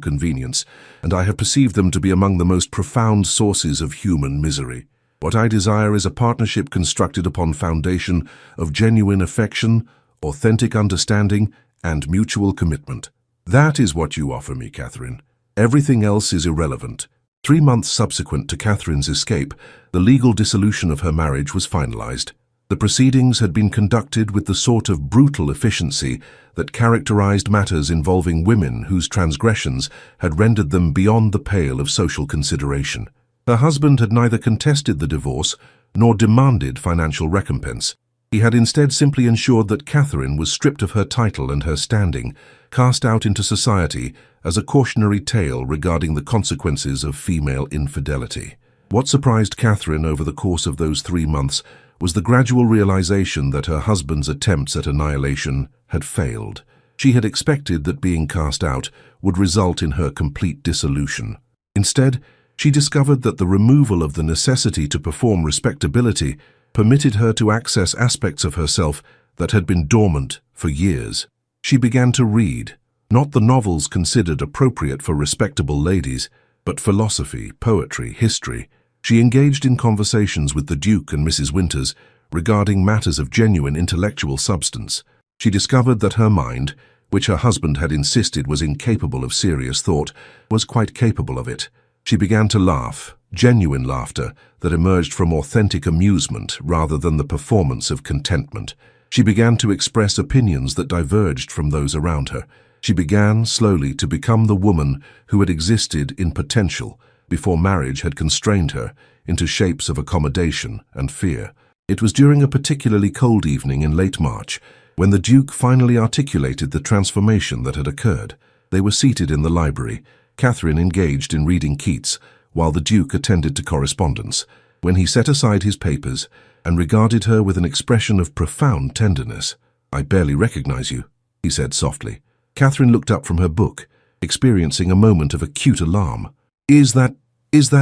convenience, and I have perceived them to be among the most profound sources of human misery. What I desire is a partnership constructed upon foundation of genuine affection, authentic understanding, and mutual commitment. That is what you offer me, Catherine. Everything else is irrelevant. 3 months subsequent to Catherine's escape, the legal dissolution of her marriage was finalized. The proceedings had been conducted with the sort of brutal efficiency that characterized matters involving women whose transgressions had rendered them beyond the pale of social consideration. Her husband had neither contested the divorce nor demanded financial recompense. He had instead simply ensured that Catherine was stripped of her title and her standing, cast out into society as a cautionary tale regarding the consequences of female infidelity. What surprised Catherine over the course of those 3 months was the gradual realization that her husband's attempts at annihilation had failed. She had expected that being cast out would result in her complete dissolution. Instead, she discovered that the removal of the necessity to perform respectability permitted her to access aspects of herself that had been dormant for years. She began to read, not the novels considered appropriate for respectable ladies, but philosophy, poetry, history. She engaged in conversations with the Duke and Mrs. Winters regarding matters of genuine intellectual substance. She discovered that her mind, which her husband had insisted was incapable of serious thought, was quite capable of it. She began to laugh, genuine laughter that emerged from authentic amusement rather than the performance of contentment. She began to express opinions that diverged from those around her. She began, slowly, to become the woman who had existed in potential before marriage had constrained her into shapes of accommodation and fear. It was during a particularly cold evening in late March when the Duke finally articulated the transformation that had occurred. They were seated in the library, Catherine engaged in reading Keats, while the Duke attended to correspondence, when he set aside his papers and regarded her with an expression of profound tenderness. "I barely recognize you," he said softly. Catherine looked up from her book, experiencing a moment of acute alarm. Is that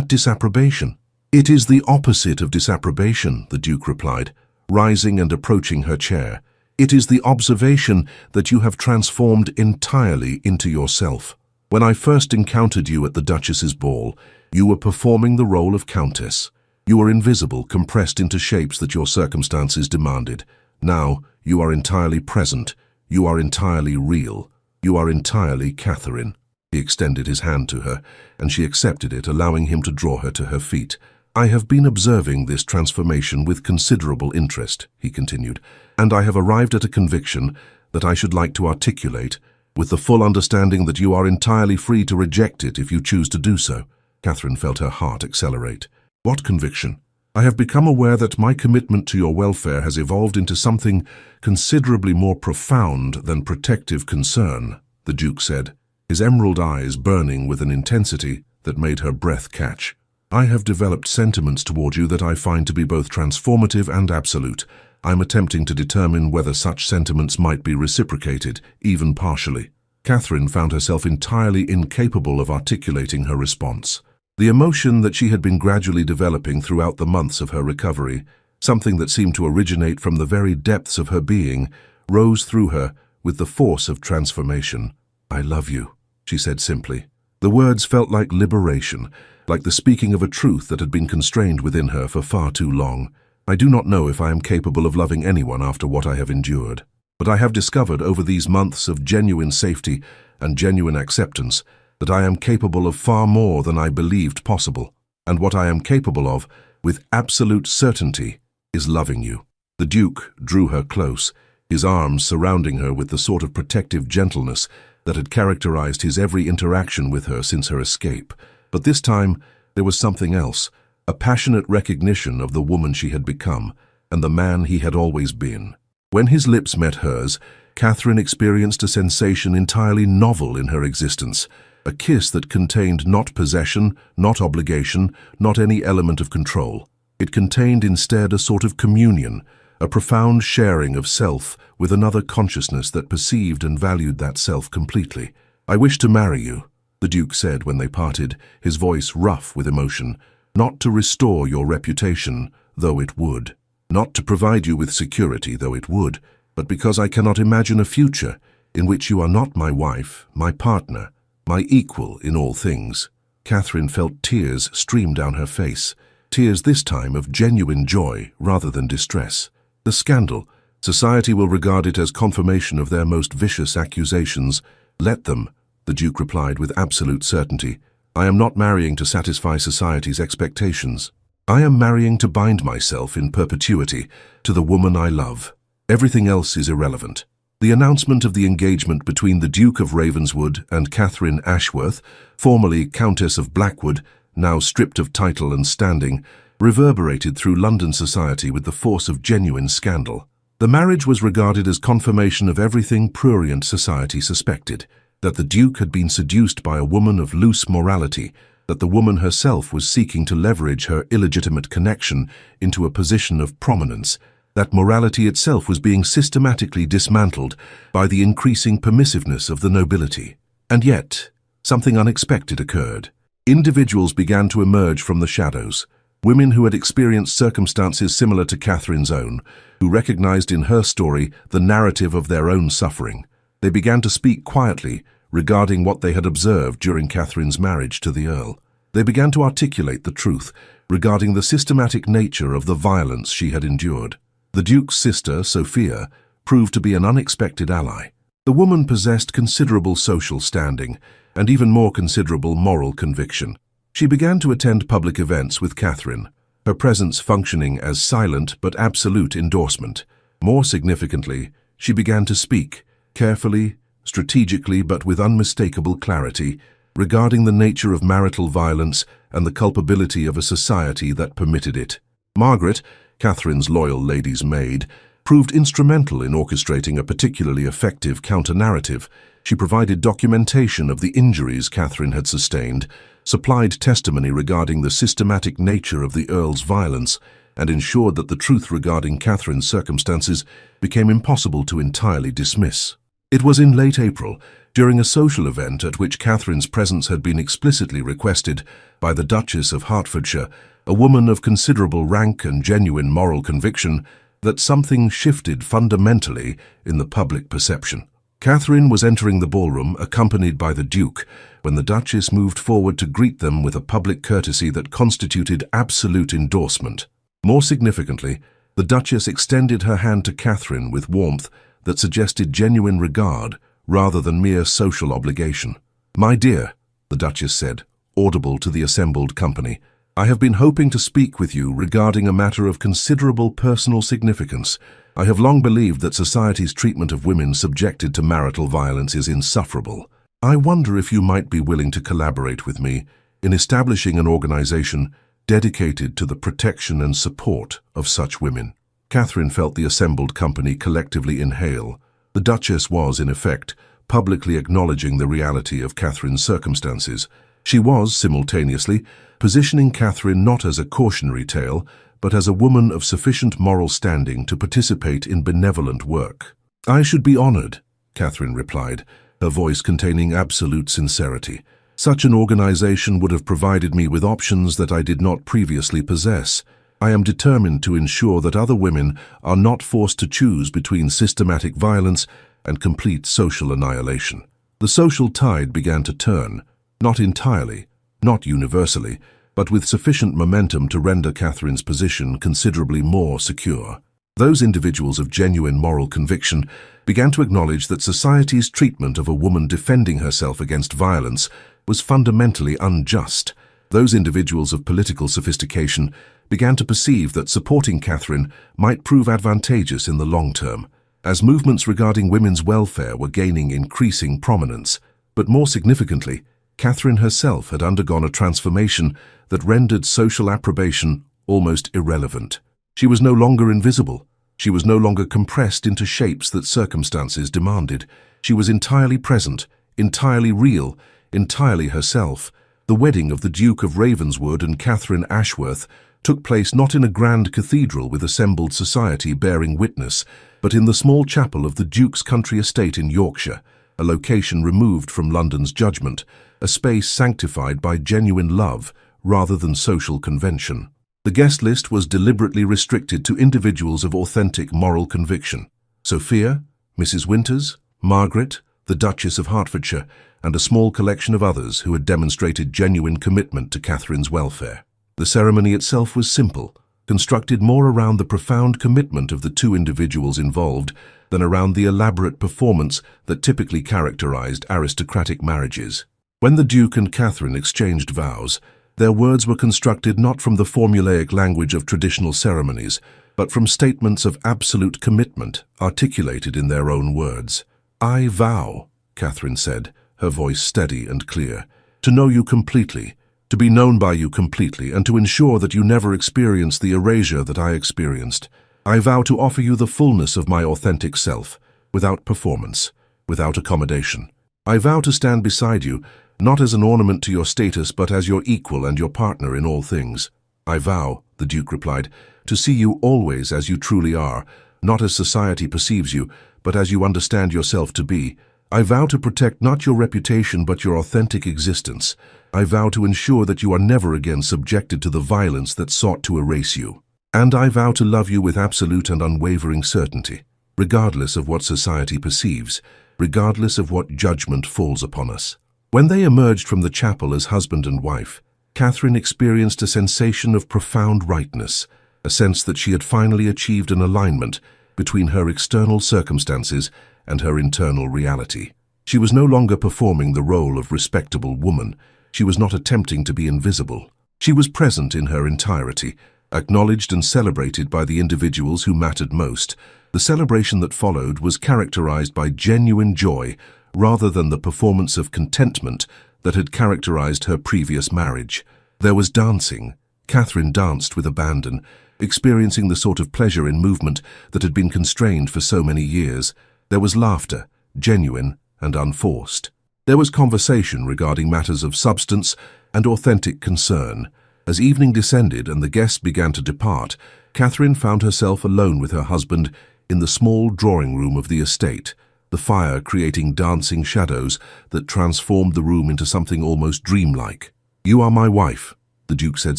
disapprobation?" "It is the opposite of disapprobation," the Duke replied, rising and approaching her chair. "It is the observation that you have transformed entirely into yourself. When I first encountered you at the Duchess's ball, you were performing the role of Countess. You were invisible, compressed into shapes that your circumstances demanded. Now, you are entirely present. You are entirely real. You are entirely Catherine." He extended his hand to her, and she accepted it, allowing him to draw her to her feet. "I have been observing this transformation with considerable interest," he continued, "and I have arrived at a conviction that I should like to articulate, with the full understanding that you are entirely free to reject it if you choose to do so." Catherine felt her heart accelerate. "What conviction?" "I have become aware that my commitment to your welfare has evolved into something considerably more profound than protective concern," the Duke said, his emerald eyes burning with an intensity that made her breath catch. "I have developed sentiments toward you that I find to be both transformative and absolute. I am attempting to determine whether such sentiments might be reciprocated, even partially." Catherine found herself entirely incapable of articulating her response. The emotion that she had been gradually developing throughout the months of her recovery, something that seemed to originate from the very depths of her being, rose through her with the force of transformation. "I love you," she said simply. The words felt like liberation, like the speaking of a truth that had been constrained within her for far too long. "I do not know if I am capable of loving anyone after what I have endured, but I have discovered over these months of genuine safety and genuine acceptance that I am capable of far more than I believed possible, and what I am capable of, with absolute certainty, is loving you." The Duke drew her close, his arms surrounding her with the sort of protective gentleness that had characterized his every interaction with her since her escape. But this time, there was something else, a passionate recognition of the woman she had become and the man he had always been. When his lips met hers, Catherine experienced a sensation entirely novel in her existence, a kiss that contained not possession, not obligation, not any element of control. It contained instead a sort of communion, a profound sharing of self with another consciousness that perceived and valued that self completely. "I wish to marry you," the Duke said when they parted, his voice rough with emotion. not to restore your reputation, though it would, not to provide you with security, though it would, but because I cannot imagine a future in which you are not my wife, my partner, my equal in all things." Catherine felt tears stream down her face, tears this time of genuine joy rather than distress. The scandal, society will regard it as confirmation of their most vicious accusations. "Let them," the Duke replied with absolute certainty. "I am not marrying to satisfy society's expectations. I am marrying to bind myself in perpetuity to the woman I love. Everything else is irrelevant." The announcement of the engagement between the Duke of Ravenswood and Catherine Ashworth, formerly Countess of Blackwood, now stripped of title and standing, reverberated through London society with the force of genuine scandal. The marriage was regarded as confirmation of everything prurient society suspected, that the Duke had been seduced by a woman of loose morality, that the woman herself was seeking to leverage her illegitimate connection into a position of prominence, that morality itself was being systematically dismantled by the increasing permissiveness of the nobility. And yet, something unexpected occurred. Individuals began to emerge from the shadows, women who had experienced circumstances similar to Catherine's own, who recognized in her story the narrative of their own suffering. They began to speak quietly regarding what they had observed during Catherine's marriage to the Earl. They began to articulate the truth regarding the systematic nature of the violence she had endured. The Duke's sister, Sophia, proved to be an unexpected ally. The woman possessed considerable social standing and even more considerable moral conviction. She began to attend public events with Catherine, her presence functioning as silent but absolute endorsement. More significantly, she began to speak, carefully, strategically but with unmistakable clarity, regarding the nature of marital violence and the culpability of a society that permitted it. Margaret, Catherine's loyal lady's maid, proved instrumental in orchestrating a particularly effective counter-narrative. She provided documentation of the injuries Catherine had sustained, supplied testimony regarding the systematic nature of the Earl's violence, and ensured that the truth regarding Catherine's circumstances became impossible to entirely dismiss. It was in late April, during a social event at which Catherine's presence had been explicitly requested by the Duchess of Hertfordshire, a woman of considerable rank and genuine moral conviction, that something shifted fundamentally in the public perception. Catherine was entering the ballroom accompanied by the Duke when the Duchess moved forward to greet them with a public courtesy that constituted absolute endorsement. More significantly, the Duchess extended her hand to Catherine with warmth that suggested genuine regard rather than mere social obligation. "My dear," the Duchess said, audible to the assembled company, "I have been hoping to speak with you regarding a matter of considerable personal significance. I have long believed that society's treatment of women subjected to marital violence is insufferable. I wonder if you might be willing to collaborate with me in establishing an organization dedicated to the protection and support of such women." Catherine felt the assembled company collectively inhale. The Duchess was, in effect, publicly acknowledging the reality of Catherine's circumstances. She was, simultaneously, positioning Catherine not as a cautionary tale, but as a woman of sufficient moral standing to participate in benevolent work. "I should be honored," Catherine replied, her voice containing absolute sincerity. "Such an organization would have provided me with options that I did not previously possess. I am determined to ensure that other women are not forced to choose between systematic violence and complete social annihilation." The social tide began to turn, not entirely, not universally, but with sufficient momentum to render Catherine's position considerably more secure. Those individuals of genuine moral conviction began to acknowledge that society's treatment of a woman defending herself against violence was fundamentally unjust. Those individuals of political sophistication began to perceive that supporting Catherine might prove advantageous in the long term, as movements regarding women's welfare were gaining increasing prominence. But more significantly, Catherine herself had undergone a transformation that rendered social approbation almost irrelevant. She was no longer invisible. She was no longer compressed into shapes that circumstances demanded. She was entirely present, entirely real, entirely herself. The wedding of the Duke of Ravenswood and Catherine Ashworth took place not in a grand cathedral with assembled society bearing witness, but in the small chapel of the Duke's country estate in Yorkshire, a location removed from London's judgment, a space sanctified by genuine love rather than social convention. The guest list was deliberately restricted to individuals of authentic moral conviction. Sophia, Mrs. Winters, Margaret, the Duchess of Hertfordshire, and a small collection of others who had demonstrated genuine commitment to Catherine's welfare. The ceremony itself was simple, constructed more around the profound commitment of the two individuals involved than around the elaborate performance that typically characterized aristocratic marriages. When the Duke and Catherine exchanged vows, their words were constructed not from the formulaic language of traditional ceremonies, but from statements of absolute commitment articulated in their own words. "I vow," Catherine said, her voice steady and clear, "to know you completely, to be known by you completely, and to ensure that you never experience the erasure that I experienced. I vow to offer you the fullness of my authentic self, without performance, without accommodation. I vow to stand beside you, not as an ornament to your status, but as your equal and your partner in all things. I vow," the Duke replied, "to see you always as you truly are, not as society perceives you, but as you understand yourself to be. I vow to protect not your reputation but your authentic existence. I vow to ensure that you are never again subjected to the violence that sought to erase you. And I vow to love you with absolute and unwavering certainty, regardless of what society perceives, regardless of what judgment falls upon us." When they emerged from the chapel as husband and wife, Catherine experienced a sensation of profound rightness, a sense that she had finally achieved an alignment between her external circumstances and her internal reality. She was no longer performing the role of respectable woman. She was not attempting to be invisible. She was present in her entirety, acknowledged and celebrated by the individuals who mattered most. The celebration that followed was characterized by genuine joy rather than the performance of contentment that had characterized her previous marriage. There was dancing. Catherine danced with abandon, experiencing the sort of pleasure in movement that had been constrained for so many years. There was laughter, genuine and unforced. There was conversation regarding matters of substance and authentic concern. As evening descended and the guests began to depart, Catherine found herself alone with her husband in the small drawing room of the estate, the fire creating dancing shadows that transformed the room into something almost dreamlike. "You are my wife," the Duke said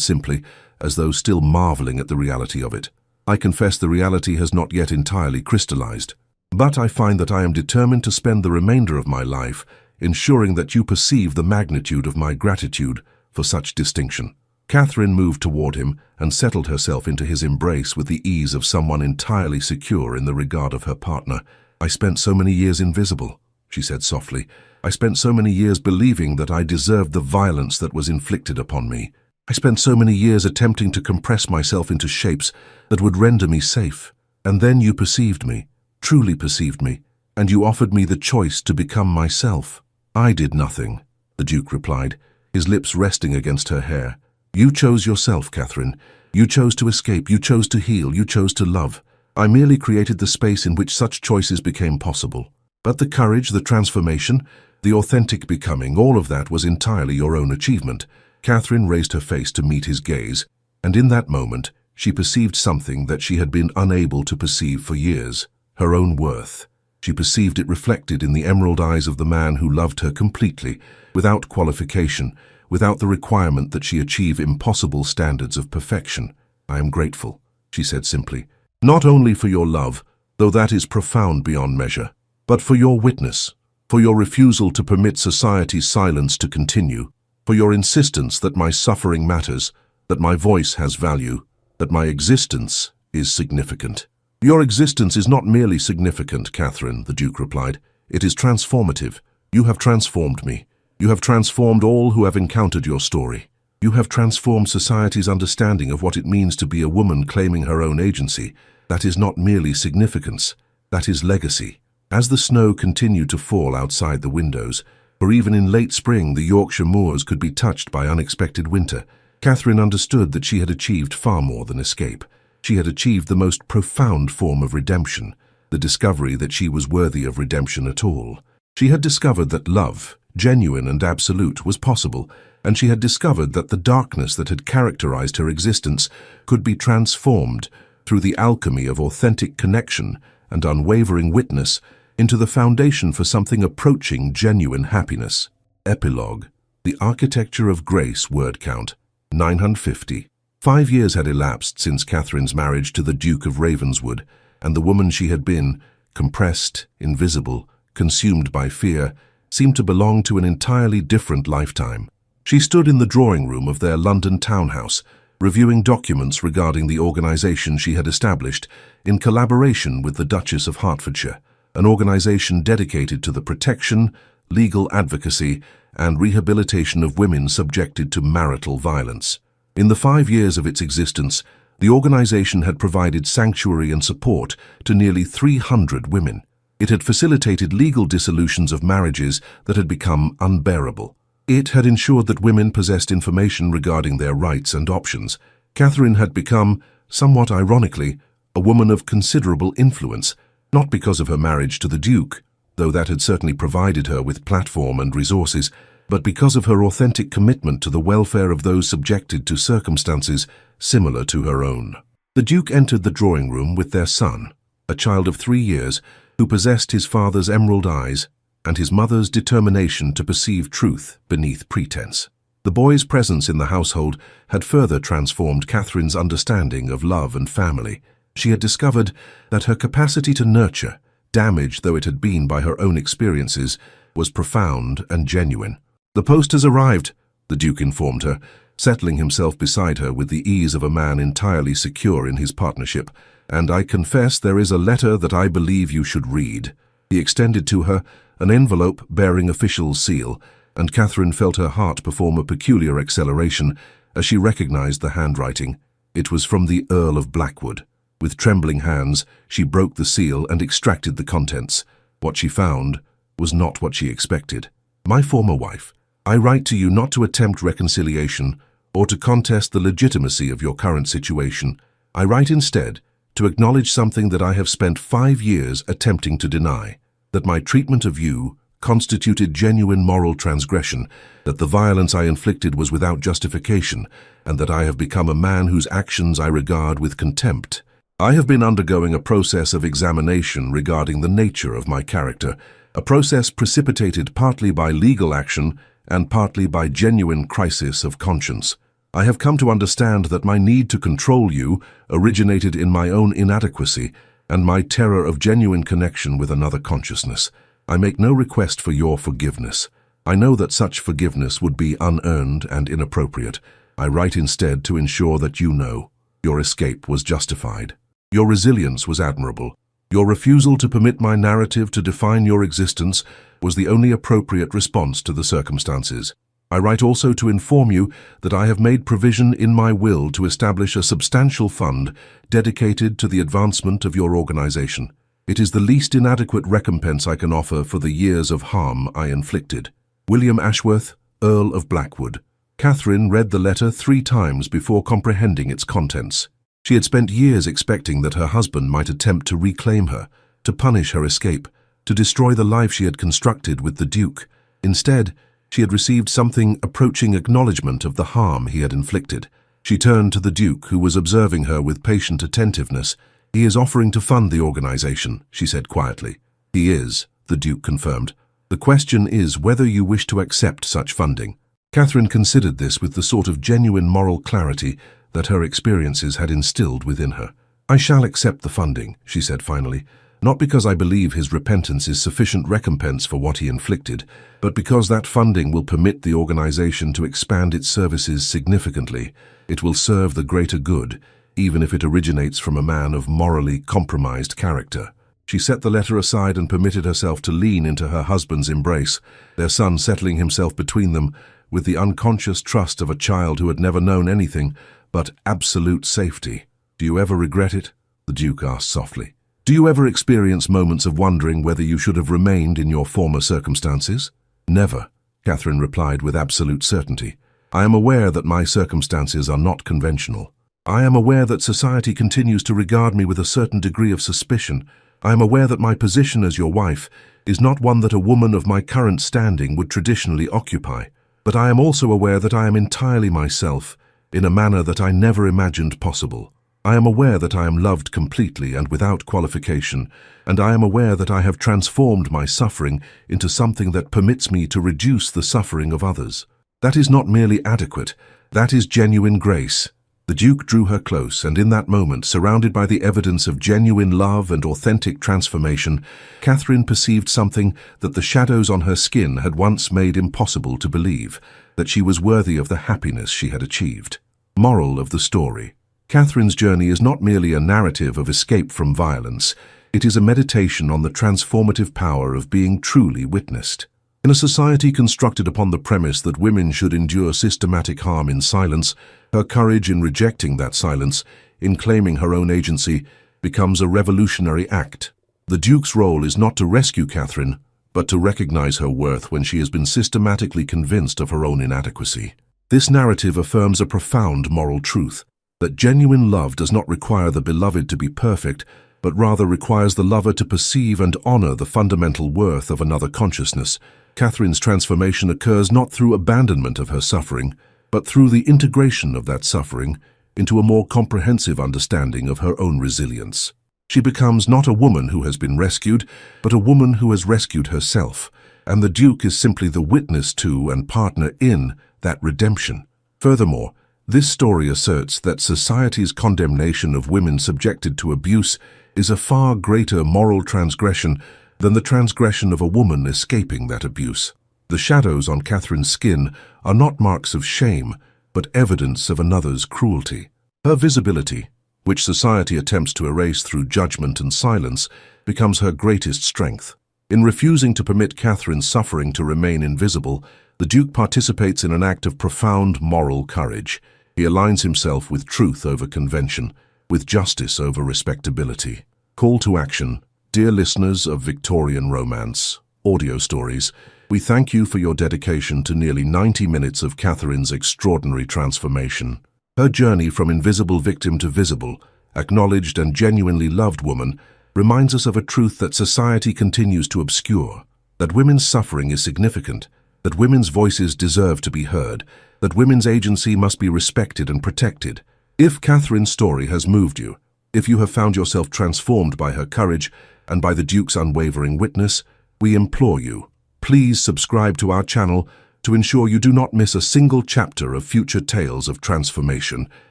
simply, as though still marveling at the reality of it. "I confess the reality has not yet entirely crystallized. But I find that I am determined to spend the remainder of my life ensuring that you perceive the magnitude of my gratitude for such distinction." Catherine moved toward him and settled herself into his embrace with the ease of someone entirely secure in the regard of her partner. "I spent so many years invisible," she said softly. "I spent so many years believing that I deserved the violence that was inflicted upon me. I spent so many years attempting to compress myself into shapes that would render me safe. And then you perceived me, truly perceived me, and you offered me the choice to become myself." "I did nothing," the Duke replied, his lips resting against her hair. "You chose yourself, Catherine. You chose to escape, you chose to heal, you chose to love. I merely created the space in which such choices became possible. But the courage, the transformation, the authentic becoming, all of that was entirely your own achievement." Catherine raised her face to meet his gaze, and in that moment she perceived something that she had been unable to perceive for years: her own worth. She perceived it reflected in the emerald eyes of the man who loved her completely, without qualification, without the requirement that she achieve impossible standards of perfection. "I am grateful," she said simply, "not only for your love, though that is profound beyond measure, but for your witness, for your refusal to permit society's silence to continue, for your insistence that my suffering matters, that my voice has value, that my existence is significant." "Your existence is not merely significant, Catherine," the Duke replied. "It is transformative. You have transformed me. You have transformed all who have encountered your story. You have transformed society's understanding of what it means to be a woman claiming her own agency. That is not merely significance. That is legacy." As the snow continued to fall outside the windows, for even in late spring the Yorkshire moors could be touched by unexpected winter, Catherine understood that she had achieved far more than escape. She had achieved the most profound form of redemption, the discovery that she was worthy of redemption at all. She had discovered that love, genuine and absolute, was possible, and she had discovered that the darkness that had characterized her existence could be transformed through the alchemy of authentic connection and unwavering witness into the foundation for something approaching genuine happiness. Epilogue. The Architecture of Grace word count, 950. 5 years had elapsed since Catherine's marriage to the Duke of Ravenswood, and the woman she had been, compressed, invisible, consumed by fear, seemed to belong to an entirely different lifetime. She stood in the drawing room of their London townhouse, reviewing documents regarding the organization she had established in collaboration with the Duchess of Hertfordshire, an organization dedicated to the protection, legal advocacy, and rehabilitation of women subjected to marital violence. In the 5 years of its existence, the organization had provided sanctuary and support to nearly 300 women. It had facilitated legal dissolutions of marriages that had become unbearable. It had ensured that women possessed information regarding their rights and options. Catherine had become, somewhat ironically, a woman of considerable influence, not because of her marriage to the Duke, though that had certainly provided her with platform and resources, but because of her authentic commitment to the welfare of those subjected to circumstances similar to her own. The Duke entered the drawing room with their son, a child of 3 years, who possessed his father's emerald eyes and his mother's determination to perceive truth beneath pretense. The boy's presence in the household had further transformed Catherine's understanding of love and family. She had discovered that her capacity to nurture, damaged though it had been by her own experiences, was profound and genuine. "The post has arrived," the Duke informed her, settling himself beside her with the ease of a man entirely secure in his partnership. "And I confess there is a letter that I believe you should read." He extended to her an envelope bearing official seal, and Catherine felt her heart perform a peculiar acceleration as she recognized the handwriting. It was from the Earl of Blackwood. With trembling hands, she broke the seal and extracted the contents. What she found was not what she expected. "My former wife, I write to you not to attempt reconciliation or to contest the legitimacy of your current situation. I write instead to acknowledge something that I have spent 5 years attempting to deny, that my treatment of you constituted genuine moral transgression, that the violence I inflicted was without justification, and that I have become a man whose actions I regard with contempt. I have been undergoing a process of examination regarding the nature of my character, a process precipitated partly by legal action and partly by genuine crisis of conscience. I have come to understand that my need to control you originated in my own inadequacy and my terror of genuine connection with another consciousness. I make no request for your forgiveness. I know that such forgiveness would be unearned and inappropriate. I write instead to ensure that you know your escape was justified. Your resilience was admirable. Your refusal to permit my narrative to define your existence was the only appropriate response to the circumstances. I write also to inform you that I have made provision in my will to establish a substantial fund dedicated to the advancement of your organization. It is the least inadequate recompense I can offer for the years of harm I inflicted. William Ashworth, Earl of Blackwood. Catherine read the letter 3 times before comprehending its contents. She had spent years expecting that her husband might attempt to reclaim her, to punish her escape, to destroy the life she had constructed with the Duke. Instead, she had received something approaching acknowledgement of the harm he had inflicted. She turned to the Duke, who was observing her with patient attentiveness. "He is offering to fund the organization," she said quietly. "He is," the Duke confirmed. "The question is whether you wish to accept such funding." Catherine considered this with the sort of genuine moral clarity that her experiences had instilled within her. "I shall accept the funding," she said finally, "not because I believe his repentance is sufficient recompense for what he inflicted, but because that funding will permit the organization to expand its services significantly. It will serve the greater good, even if it originates from a man of morally compromised character." She set the letter aside and permitted herself to lean into her husband's embrace, their son settling himself between them with the unconscious trust of a child who had never known anything but absolute safety. "Do you ever regret it?" the Duke asked softly. "Do you ever experience moments of wondering whether you should have remained in your former circumstances?" "Never," Catherine replied with absolute certainty. "I am aware that my circumstances are not conventional. I am aware that society continues to regard me with a certain degree of suspicion. I am aware that my position as your wife is not one that a woman of my current standing would traditionally occupy. But I am also aware that I am entirely myself, in a manner that I never imagined possible. I am aware that I am loved completely and without qualification, and I am aware that I have transformed my suffering into something that permits me to reduce the suffering of others. That is not merely adequate, that is genuine grace. The Duke drew her close, and in that moment, surrounded by the evidence of genuine love and authentic transformation, Catherine perceived something that the shadows on her skin had once made impossible to believe, that she was worthy of the happiness she had achieved. Moral of the story. Catherine's journey is not merely a narrative of escape from violence, it is a meditation on the transformative power of being truly witnessed. In a society constructed upon the premise that women should endure systematic harm in silence, her courage in rejecting that silence, in claiming her own agency, becomes a revolutionary act. The Duke's role is not to rescue Catherine, but to recognize her worth when she has been systematically convinced of her own inadequacy. This narrative affirms a profound moral truth, that genuine love does not require the beloved to be perfect, but rather requires the lover to perceive and honor the fundamental worth of another consciousness. Catherine's transformation occurs not through abandonment of her suffering, but through the integration of that suffering into a more comprehensive understanding of her own resilience. She becomes not a woman who has been rescued, but a woman who has rescued herself, and the Duke is simply the witness to and partner in that redemption. Furthermore, this story asserts that society's condemnation of women subjected to abuse is a far greater moral transgression than the transgression of a woman escaping that abuse. The shadows on Catherine's skin are not marks of shame, but evidence of another's cruelty. Her visibility, which society attempts to erase through judgment and silence, becomes her greatest strength. In refusing to permit Catherine's suffering to remain invisible, the Duke participates in an act of profound moral courage. He aligns himself with truth over convention, with justice over respectability. Call to action. Dear listeners of Victorian Romance audio stories, we thank you for your dedication to nearly 90 minutes of Catherine's extraordinary transformation. Her journey from invisible victim to visible, acknowledged and genuinely loved woman reminds us of a truth that society continues to obscure, that women's suffering is significant, that women's voices deserve to be heard, that women's agency must be respected and protected. If Catherine's story has moved you, if you have found yourself transformed by her courage and by the Duke's unwavering witness, we implore you, please subscribe to our channel to ensure you do not miss a single chapter of future tales of transformation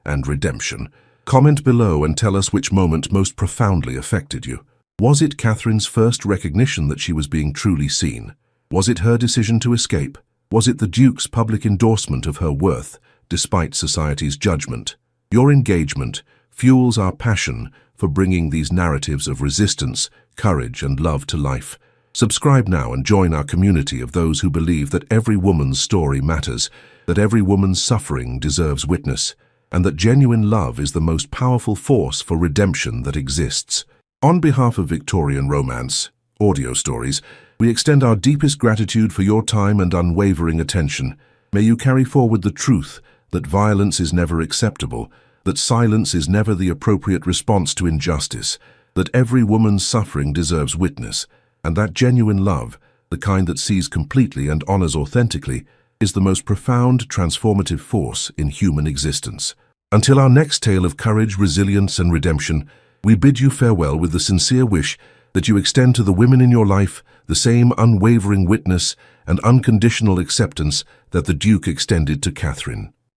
and redemption. Comment below and tell us which moment most profoundly affected you. Was it Catherine's first recognition that she was being truly seen? Was it her decision to escape? Was it the Duke's public endorsement of her worth, despite society's judgment? Your engagement fuels our passion for bringing these narratives of resistance, courage, and love to life. Subscribe now and join our community of those who believe that every woman's story matters, that every woman's suffering deserves witness, and that genuine love is the most powerful force for redemption that exists. On behalf of Victorian Romance audio stories, we extend our deepest gratitude for your time and unwavering attention. May you carry forward the truth that violence is never acceptable, that silence is never the appropriate response to injustice, that every woman's suffering deserves witness, and that genuine love, the kind that sees completely and honors authentically, is the most profound transformative force in human existence. Until our next tale of courage, resilience, and redemption, we bid you farewell with the sincere wish that you extend to the women in your life the same unwavering witness and unconditional acceptance that the Duke extended to Catherine.